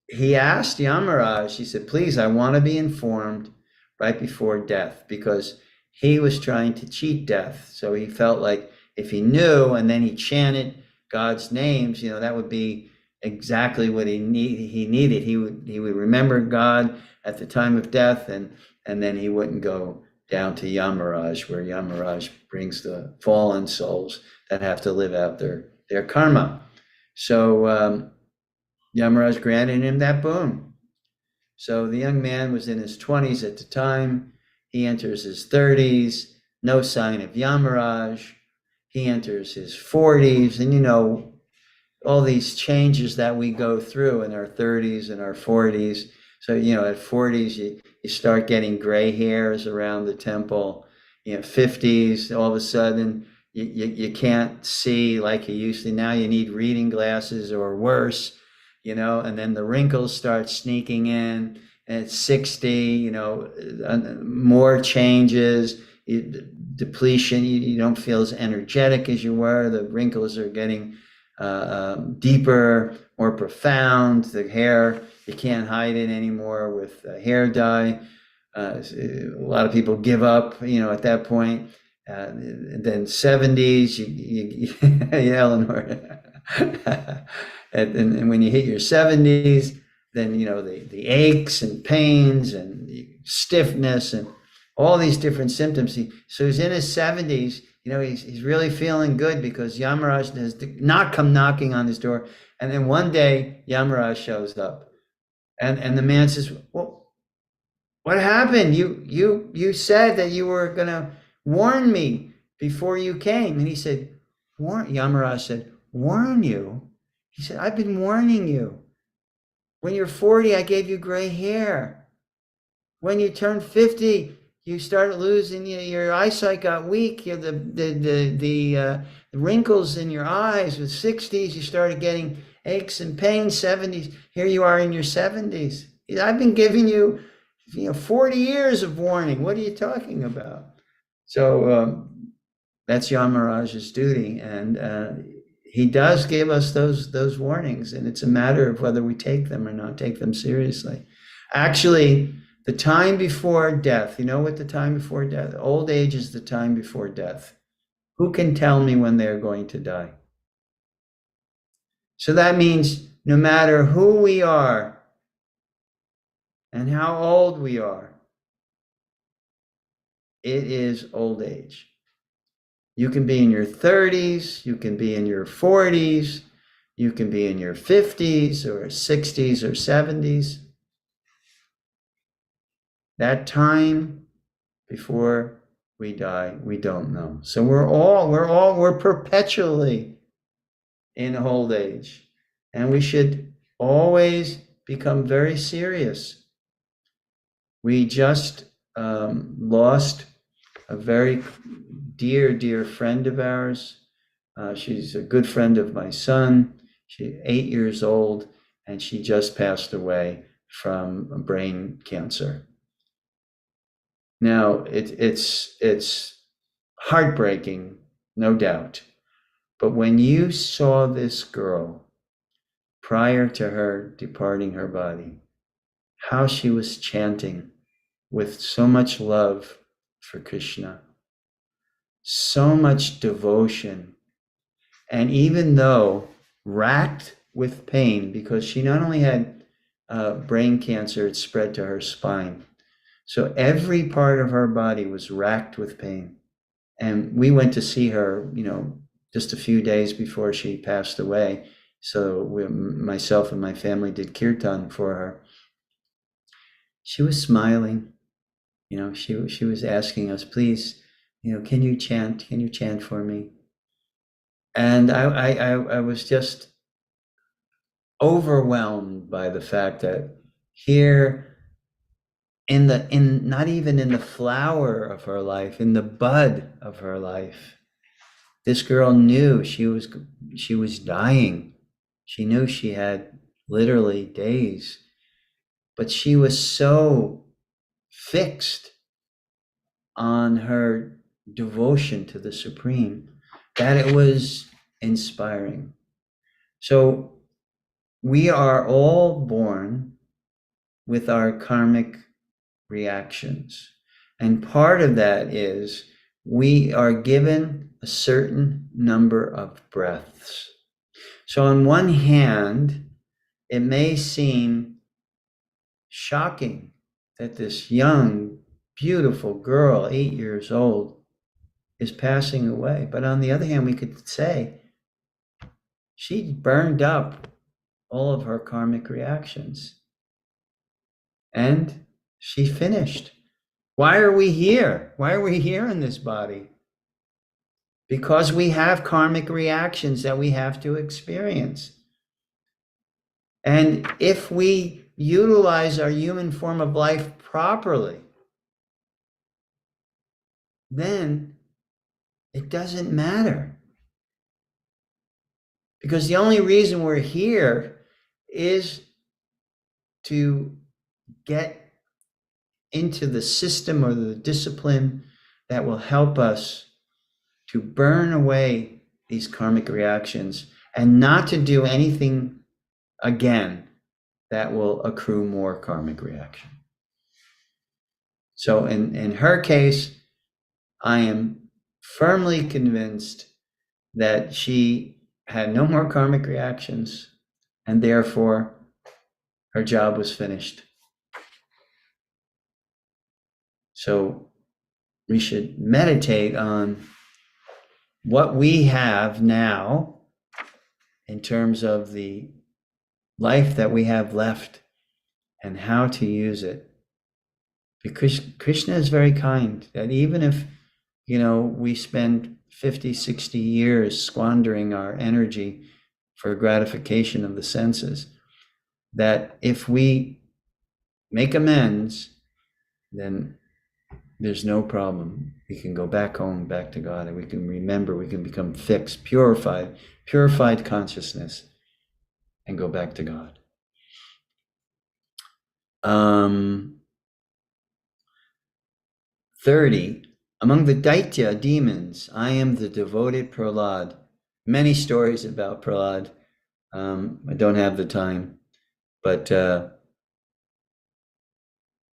he asked Yamaraj, he said, please, I want to be informed right before death, because he was trying to cheat death. So he felt like if he knew and then he chanted God's names, that would be exactly what he needed. He would remember God at the time of death, and then he wouldn't go down to Yamaraj, where Yamaraj brings the fallen souls that have to live out their karma. So Yamaraj granted him that boon. So the young man was in his 20s at the time. He enters his 30s, no sign of Yamaraj. He enters his 40s, and all these changes that we go through in our 30s and our 40s. So, at 40s, you start getting gray hairs around the temple. 50s, all of a sudden, you can't see like you used to. Now you need reading glasses or worse, and then the wrinkles start sneaking in. And at 60, more changes, depletion. You don't feel as energetic as you were. The wrinkles are getting deeper, more profound. The hair, you can't hide it anymore with hair dye. A lot of people give up, at that point. Then 70s, Eleanor. and when you hit your 70s, then the aches and pains and the stiffness and all these different symptoms. So he's in his 70s. He's really feeling good because Yamaraj has not come knocking on his door. And then one day, Yamaraj shows up, and the man says, "Well, what happened? You said that you were going to warn me before you came." And he said, Yamaraj said, "Warn you?" He said, "I've been warning you. When you're 40, I gave you gray hair. When you turned 50, you started losing, your eyesight got weak. The wrinkles in your eyes. With 60s, you started getting aches and pains. 70s, here you are in your 70s. I've been giving you, 40 years of warning. What are you talking about?" So that's Yamaraj's duty, and he does give us those warnings, and it's a matter of whether we take them or not take them seriously. Actually, the time before death, what the time before death? Old age is the time before death. Who can tell me when they're going to die? So that means no matter who we are and how old we are, it is old age. You can be in your 30s, you can be in your 40s, you can be in your 50s or 60s or 70s. That time before we die, we don't know. So we're perpetually in old age, and we should always become very serious. We just lost a very dear friend of ours. She's a good friend of my son. She's 8 years old, and she just passed away from brain cancer. Now, it's heartbreaking, no doubt. But when you saw this girl prior to her departing her body, how she was chanting with so much love for Krishna, so much devotion, and even though racked with pain, because she not only had brain cancer, it spread to her spine. So every part of her body was racked with pain. And we went to see her, just a few days before she passed away. So myself and my family did kirtan for her. She was smiling. She was asking us, please, can you chant for me? And I was just overwhelmed by the fact that here, in not even in the flower of her life, in the bud of her life, this girl knew she was dying. She knew she had literally days, but she was so fixed on her devotion to the Supreme that it was inspiring. So we are all born with our karmic reactions. And part of that is we are given a certain number of breaths. So on one hand, it may seem shocking that this young, beautiful girl, 8 years old, is passing away. But on the other hand, we could say she burned up all of her karmic reactions and she finished. Why are we here? Why are we here in this body? Because we have karmic reactions that we have to experience. And if we utilize our human form of life properly, then it doesn't matter. Because the only reason we're here is to get into the system or the discipline that will help us to burn away these karmic reactions and not to do anything again that will accrue more karmic reaction. So in her case, I am firmly convinced that she had no more karmic reactions and therefore her job was finished. So we should meditate on what we have now in terms of the life that we have left and how to use it. Because Krishna is very kind, that even if, we spend 50, 60 years squandering our energy for gratification of the senses, that if we make amends, then there's no problem. We can go back home, back to God, and we can remember, we can become fixed, purified consciousness, and go back to God. 30, among the Daitya demons, I am the devoted Prahlad. Many stories about Prahlad. I don't have the time, but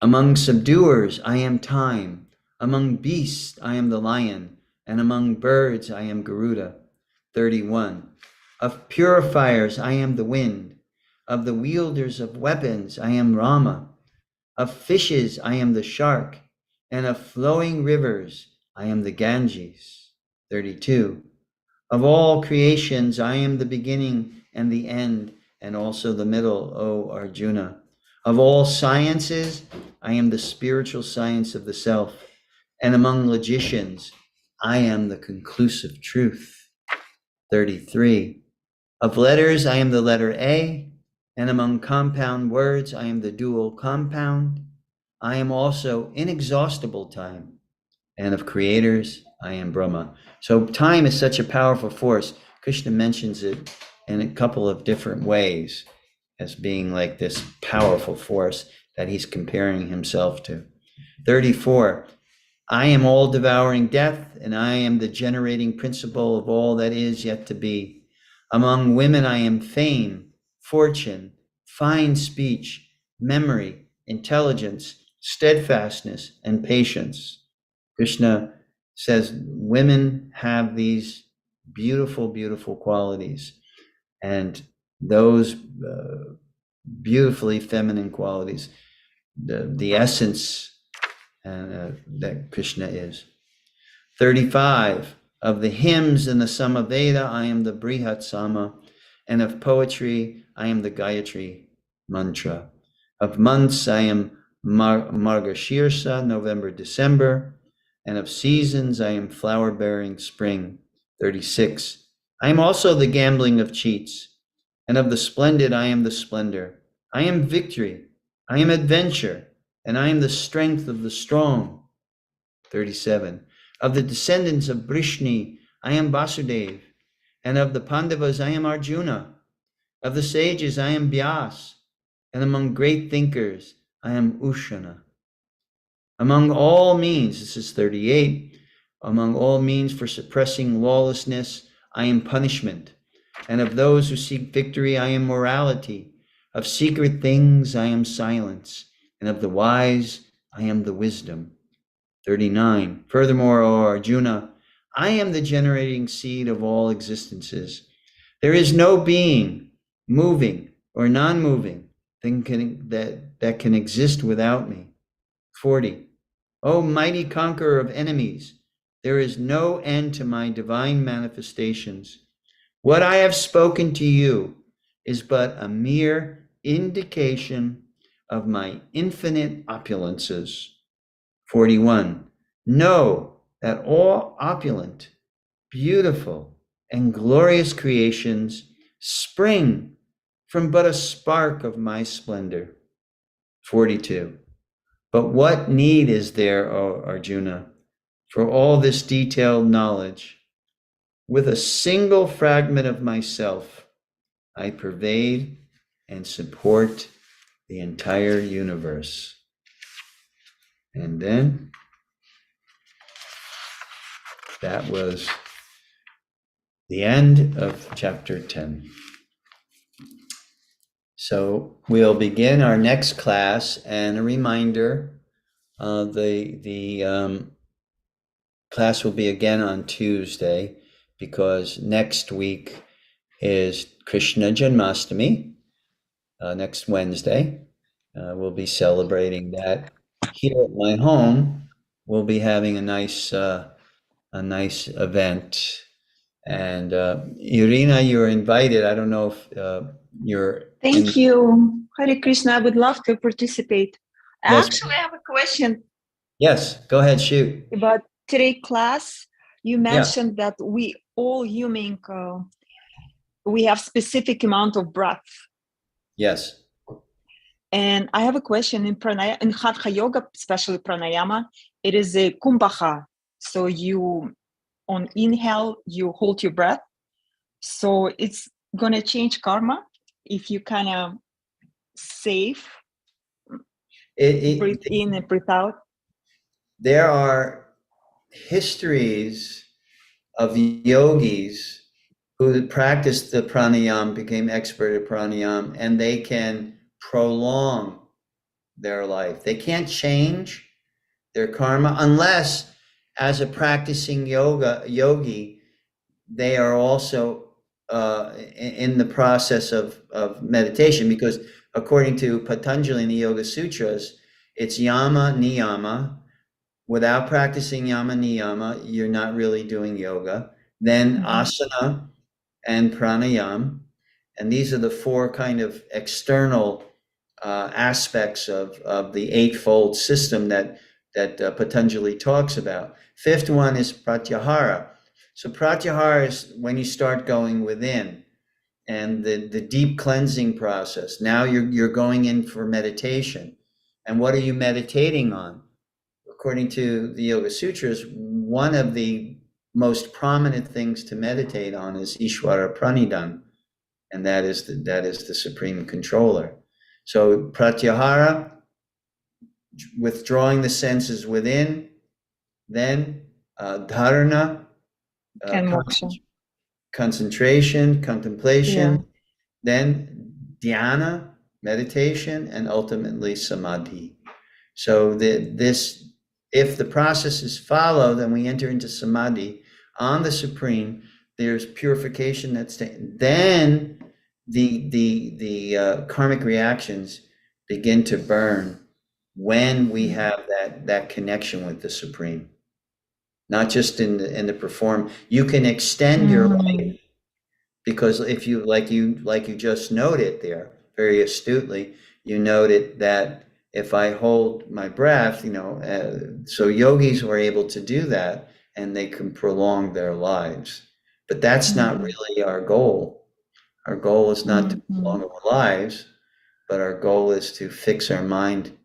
among subduers, I am time. Among beasts, I am the lion. And among birds, I am Garuda. 31, of purifiers, I am the wind. Of the wielders of weapons, I am Rama. Of fishes, I am the shark. And of flowing rivers, I am the Ganges. 32, of all creations, I am the beginning and the end, and also the middle, O Arjuna. Of all sciences, I am the spiritual science of the self. And among logicians, I am the conclusive truth. 33, of letters, I am the letter A. And among compound words, I am the dual compound. I am also inexhaustible time. And of creators, I am Brahma. So time is such a powerful force. Krishna mentions it in a couple of different ways as being like this powerful force that he's comparing himself to. 34, I am all devouring death, and I am the generating principle of all that is yet to be. Among women, I am fame, fortune, fine speech, memory, intelligence, steadfastness, and patience. Krishna says women have these beautiful, beautiful qualities, and those beautifully feminine qualities, the essence that Krishna is. 35, of the hymns in the Samaveda, I am the Brihat Sama, and of poetry, I am the Gayatri mantra. Of months, I am Margashirsa, November, December, and of seasons, I am flower-bearing spring. 36, I am also the gambling of cheats, and of the splendid, I am the splendor. I am victory, I am adventure, and I am the strength of the strong. 37, of the descendants of Brishni, I am Vasudev, and of the Pandavas, I am Arjuna. Of the sages, I am Vyas, and among great thinkers, I am Ushana. Among all means, this is 38, among all means for suppressing lawlessness, I am punishment. And of those who seek victory, I am morality. Of secret things, I am silence. And of the wise, I am the wisdom. 39. Furthermore, O Arjuna, I am the generating seed of all existences. There is no being, moving or non-moving, that can exist without me. 40. O mighty conqueror of enemies, there is no end to my divine manifestations. What I have spoken to you is but a mere indication of my infinite opulences. 41. Know that all opulent, beautiful, and glorious creations spring from but a spark of my splendor. 42. But what need is there, O Arjuna, for all this detailed knowledge? With a single fragment of myself, I pervade and support the entire universe. And then that was the end of chapter 10. So we'll begin our next class, and a reminder, the class will be again on Tuesday, because next week is Krishna Janmashtami. Next Wednesday, we'll be celebrating that. Here at my home, we'll be having a nice event. And Irina, you're invited. I don't know if you're. Thank you. Hare Krishna, I would love to participate. Yes. Actually, I have a question Yes, go ahead, shoot. about today class. You mentioned that we all human, we have specific amount of breath. Yes. And I have a question in pranayama, in Hatha Yoga, especially pranayama, it is a kumbhaka. So you, on inhale, you hold your breath. So it's going to change karma if you kind of safe, breathe in and breathe out. There are histories of yogis who practiced the pranayama, became expert at pranayama, and they can prolong their life. They can't change their karma unless, as a practicing yogi, they are also in the process of meditation, because according to Patanjali in the Yoga Sutras, it's yama niyama. Without practicing yama niyama, you're not really doing yoga. Then asana and pranayama, and these are the four kind of external aspects of the eightfold system that Patanjali talks about. Fifth one is pratyahara. So pratyahara is when you start going within, and the deep cleansing process. Now you're going in for meditation. And what are you meditating on? According to the Yoga Sutras, one of the most prominent things to meditate on is Ishvara Pranidhana, and that is the supreme controller. So pratyahara, withdrawing the senses within, then dharana, And moksha. concentration, contemplation, then dhyana, meditation, and ultimately samadhi. So if the process is followed, then we enter into samadhi on the supreme. There's purification that's then the karmic reactions begin to burn when we have that connection with the supreme. Not just in the perform. You can extend your life, because if you like you just noted there very astutely, you noted that if I hold my breath, so yogis were able to do that, and they can prolong their lives. But that's not really our goal. Our goal is not to prolong our lives, but our goal is to fix our mind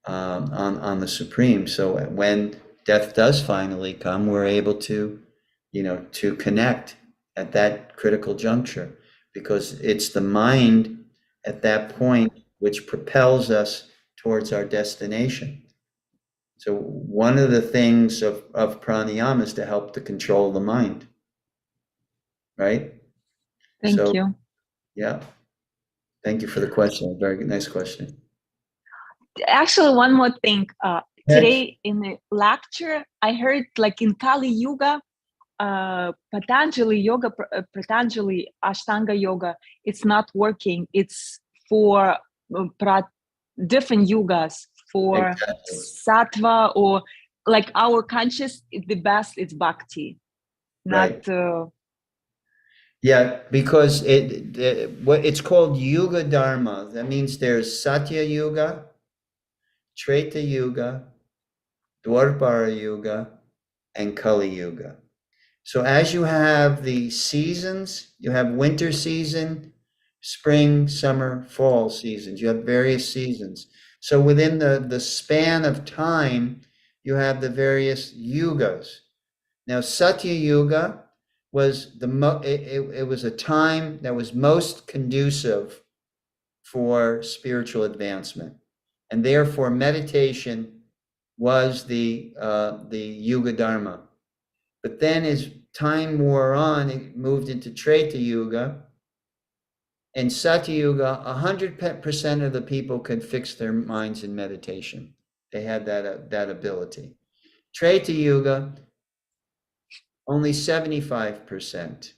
on the supreme. So when death does finally come, we're able to connect at that critical juncture, because it's the mind at that point which propels us towards our destination. So one of the things of pranayama is to help to control the mind, right? Thank you. Yeah. Thank you for the question. Very good, nice question. Actually, one more thing. Yes. Today in the lecture, I heard like in Kali Yuga, Patanjali Ashtanga Yoga, it's not working. It's for different yugas, for Exactly. sattva, or like our conscious, the best is bhakti, not Right. Yeah, because it's called Yuga Dharma. That means there's Satya Yuga, Treta Yuga, Dwapara Yuga, and Kali Yuga. So as you have the seasons, you have winter season, spring, summer, fall seasons. You have various seasons. So within the span of time, you have the various yugas. Now, Satya Yuga was it was a time that was most conducive for spiritual advancement, and therefore meditation was the Yuga Dharma. But then as time wore on, it moved into Treta Yuga. In Satya Yuga, 100% of the people could fix their minds in meditation. They had that ability. Treta Yuga, only 75%.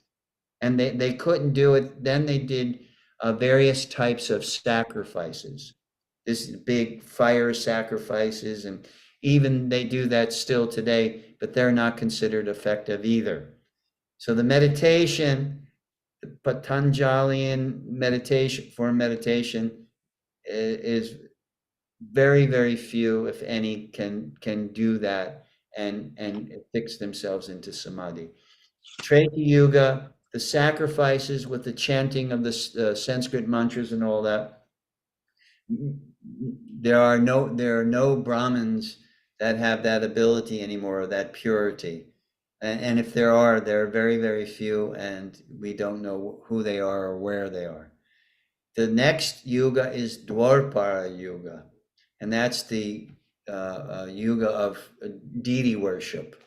And they couldn't do it. Then they did various types of sacrifices. This big fire sacrifices, and even they do that still today, but they're not considered effective either. So the meditation, the Patanjalian meditation, form meditation, is very, very few, if any, can do that and fix themselves into samadhi. Treta Yuga, the sacrifices with the chanting of the Sanskrit mantras and all that. There are no Brahmins that have that ability anymore, or that purity. And if there are, they're very, very few, and we don't know who they are or where they are. The next yuga is Dwapara Yuga, and that's the yuga of deity worship.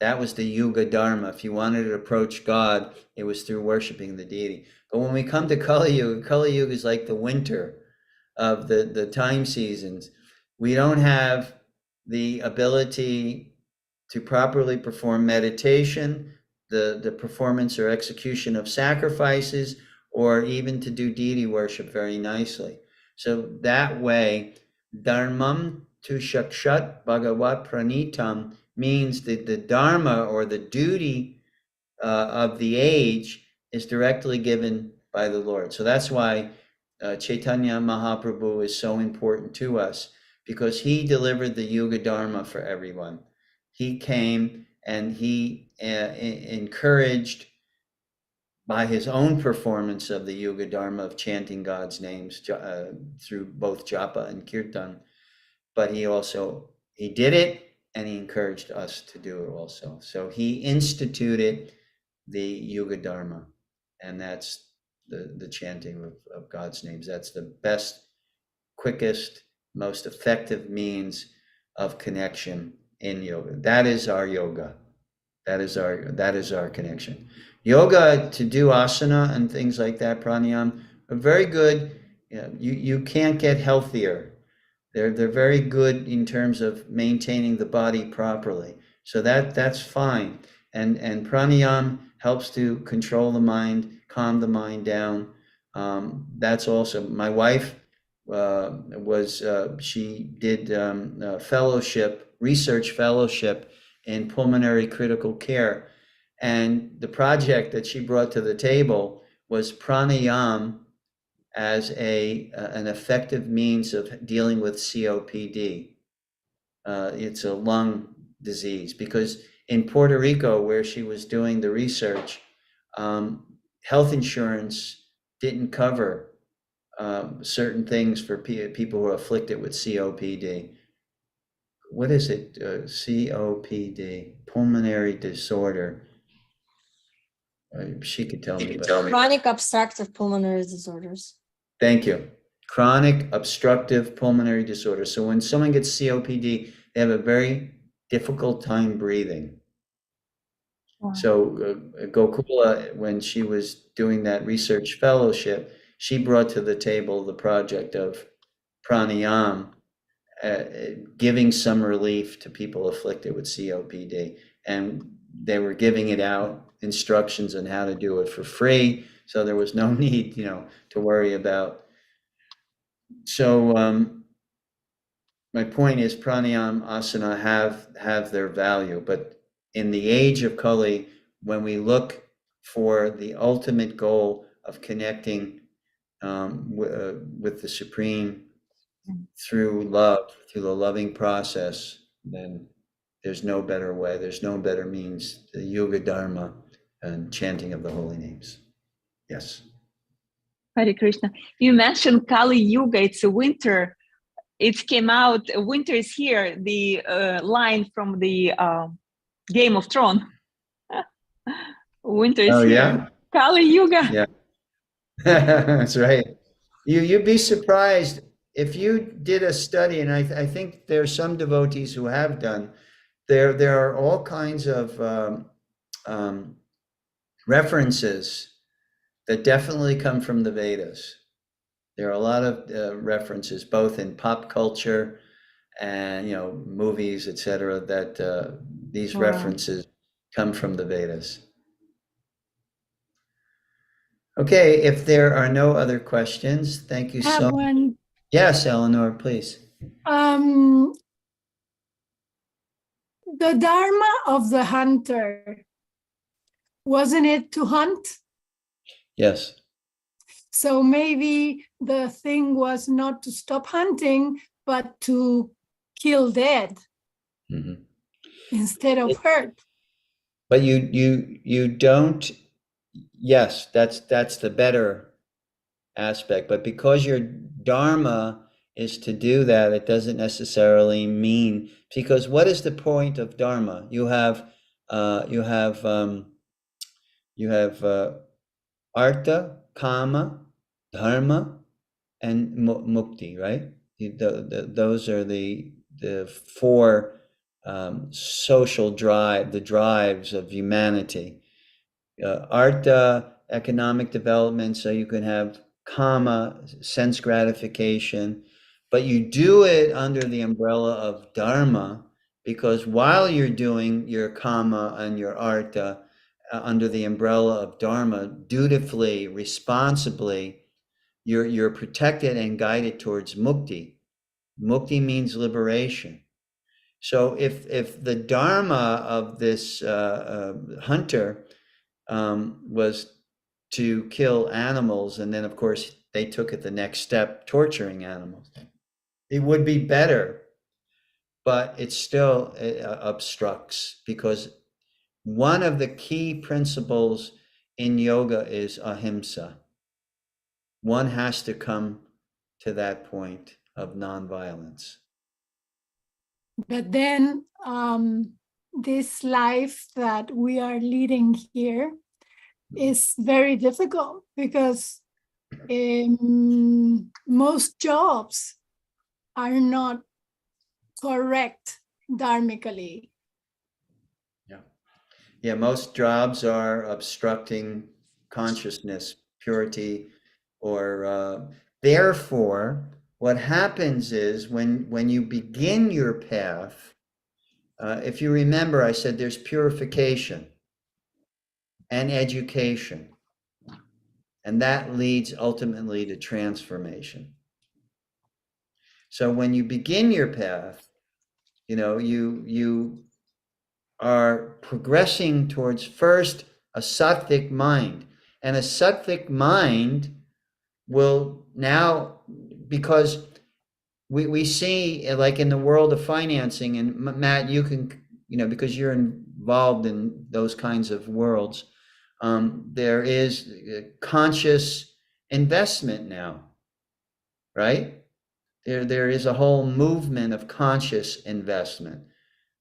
That was the Yuga Dharma. If you wanted to approach God, it was through worshiping the deity. But when we come to Kali Yuga is like the winter of the time seasons. We don't have the ability to properly perform meditation, the performance or execution of sacrifices, or even to do deity worship very nicely. So that way, Dharmam tu shakshat bhagavat pranitam means that the Dharma, or the duty of the age, is directly given by the Lord. So that's why Chaitanya Mahaprabhu is so important to us, because he delivered the Yuga Dharma for everyone. He came and he encouraged, by his own performance of the Yuga Dharma of chanting God's names through both japa and kirtan, but he did it, and he encouraged us to do it also. So he instituted the Yuga Dharma, and that's the chanting of God's names. That's the best, quickest, most effective means of connection in yoga. That is our yoga. That is our connection. Yoga, to do asana and things like that, pranayam, are very good. You can't get healthier. They're very good in terms of maintaining the body properly. So that's fine. And pranayam helps to control the mind, calm the mind down. That's also, my wife she did research fellowship in pulmonary critical care. And the project that she brought to the table was pranayam as an effective means of dealing with COPD. It's a lung disease, because in Puerto Rico, where she was doing the research, health insurance didn't cover certain things for people who are afflicted with COPD. What is it? COPD, pulmonary disorder. She could tell me. Chronic obstructive pulmonary disorders. Thank you. Chronic obstructive pulmonary disorder. So when someone gets COPD, they have a very difficult time breathing. Wow. So Gokula, when she was doing that research fellowship, she brought to the table the project of pranayam, giving some relief to people afflicted with COPD. And they were giving it out, instructions on how to do it for free. So there was no need, to worry about. So my point is pranayam, asana have their value, but in the age of Kali, when we look for the ultimate goal of connecting with the Supreme through love, through the loving process, then there's no better way, there's no better means, the yoga dharma and chanting of the holy names. Yes. Hare Krishna. You mentioned Kali Yuga, it's a winter. It came out, winter is here, the line from the Game of Thrones. Winter is here. Yeah? Kali Yuga. Yeah. That's right. You'd be surprised if you did a study, and I think there are some devotees who have done. There are all kinds of references that definitely come from the Vedas. There are a lot of references, both in pop culture and movies, etc., that these references come from the Vedas. Okay, if there are no other questions, thank you I have so much. one. Yes, Eleanor, please. The dharma of the hunter, wasn't it to hunt? Yes. So maybe the thing was not to stop hunting, but to kill dead Mm-hmm. instead of hurt. But you don't. Yes, that's the better aspect. But because your dharma is to do that, it doesn't necessarily mean, because what is the point of dharma? You have artha, kama, dharma, and mukti, right? Those are the four social the drives of humanity. Artha, economic development, so you can have kama, sense gratification, but you do it under the umbrella of dharma, because while you're doing your kama and your artha under the umbrella of dharma, dutifully, responsibly, you're protected and guided towards mukti. Mukti means liberation. So if the dharma of this hunter was to kill animals, and then of course they took it the next step, torturing animals, it would be better, but it still obstructs, because one of the key principles in yoga is ahimsa. One has to come to that point of nonviolence. But then this life that we are leading here is very difficult, because most jobs are not correct dharmically. Yeah, most jobs are obstructing consciousness, purity, or therefore, what happens is when you begin your path, if you remember, I said there's purification and education, and that leads ultimately to transformation. So when you begin your path, you are progressing towards first a sattvic mind. And a sattvic mind will now, because we see, like in the world of financing, and Matt, you can, because you're involved in those kinds of worlds, there is conscious investment now, right? There is a whole movement of conscious investment.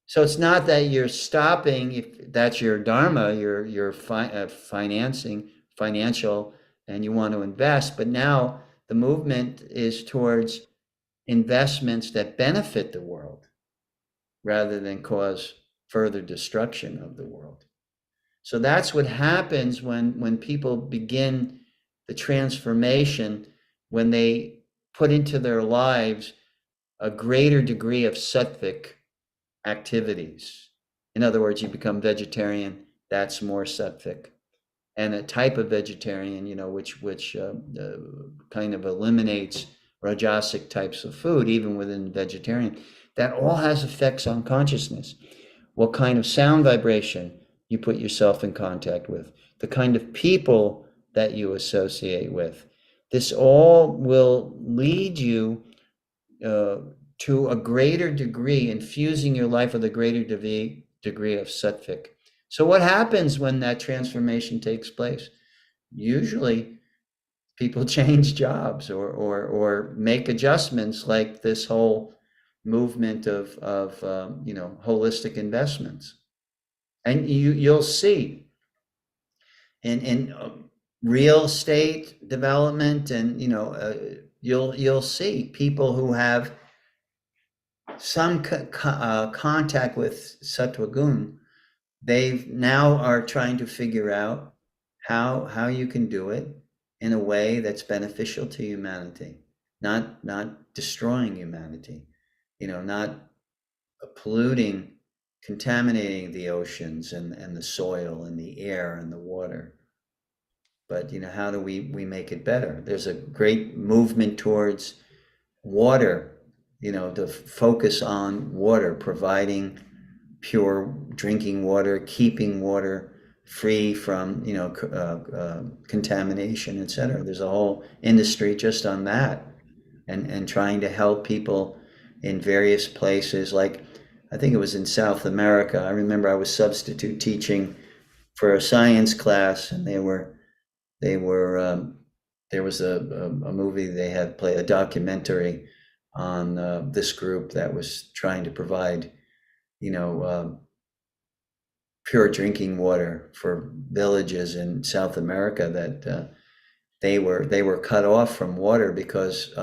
So it's not that you're stopping, if that's your dharma, your financial, and you want to invest, but now the movement is towards investments that benefit the world rather than cause further destruction of the world. So that's what happens when people begin the transformation, when they put into their lives a greater degree of sattvic activities. In other words, you become vegetarian, that's more sattvic. And a type of vegetarian, which kind of eliminates rajasic types of food, even within vegetarian, that all has effects on consciousness. What kind of sound vibration you put yourself in contact with, the kind of people that you associate with. This all will lead you to a greater degree, infusing your life with a greater degree of sattvic. So what happens when that transformation takes place? Usually people change jobs or make adjustments, like this whole movement of holistic investments. And you'll see in real estate development, and you'll see people who have some contact with sattva-gun. They now are trying to figure out how you can do it in a way that's beneficial to humanity, not destroying humanity, not polluting, contaminating the oceans and the soil and the air and the water. But how do we make it better? There's a great movement towards water, to focus on water, providing pure drinking water, keeping water free from contamination, etc. There's a whole industry just on that, and trying to help people in various places. Like, I think it was in South America. I remember I was substitute teaching for a science class, and there was a movie they had play, a documentary on this group that was trying to provide pure drinking water for villages in South America that they were cut off from water because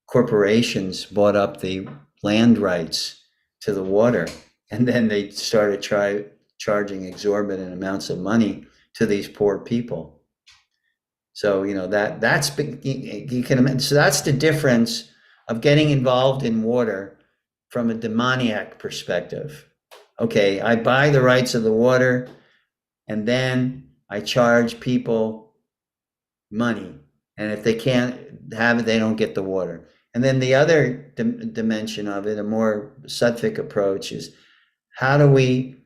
corporations bought up the land rights to the water, and then they started charging exorbitant amounts of money to these poor people. So that's you can imagine. So that's the difference of getting involved in water from a demoniac perspective. Okay, I buy the rights of the water, and then I charge people money, and if they can't have it, they don't get the water. And then the other dimension of it, a more sattvic approach, is how do we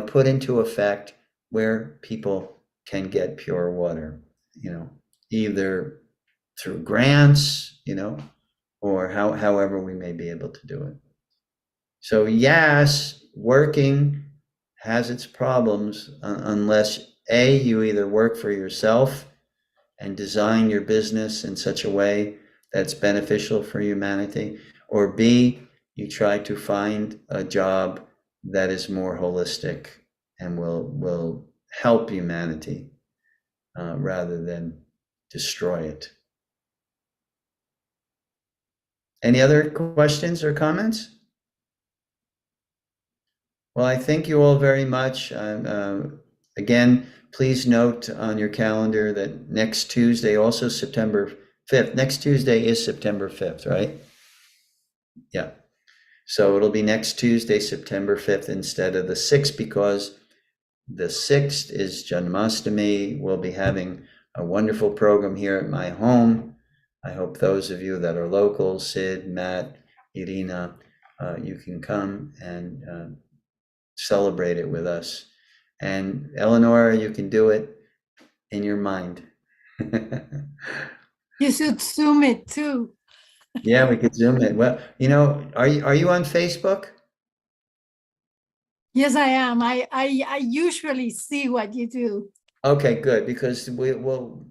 put into effect where people can get pure water, either through grants, or however we may be able to do it. So yes, working has its problems unless you either work for yourself and design your business in such a way that's beneficial for humanity, or B, you try to find a job that is more holistic and will help humanity rather than destroy it. Any other questions or comments? Well, I thank you all very much. Again, please note on your calendar that next Tuesday, also September 5th, next Tuesday is September 5th, right? Yeah. So it'll be next Tuesday, September 5th, instead of the 6th, because the 6th is Janmashtami. We'll be having a wonderful program here at my home. I hope those of you that are local, Sid, Matt, Irina, you can come and celebrate it with us. And Eleanor, you can do it in your mind. You should Zoom it too. Yeah, we could Zoom it. Well, are you on Facebook? Yes, I am. I usually see what you do. Okay, good, because we'll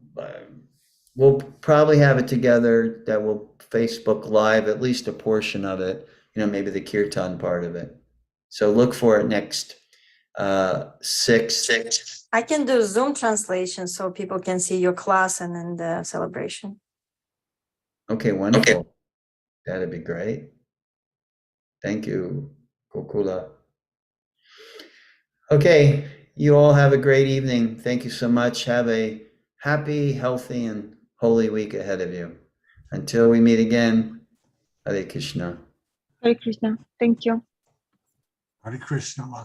probably have it together that we'll Facebook Live at least a portion of it, maybe the kirtan part of it. So look for it next 6th. I can do Zoom translation so people can see your class and then the celebration. Okay, wonderful. Okay. That'd be great. Thank you, Kokula. Okay, You all have a great evening. Thank you so much. Have a happy, healthy, and holy week ahead of you. Until we meet again, Hare Krishna. Hare Krishna. Thank you. Hare Krishna.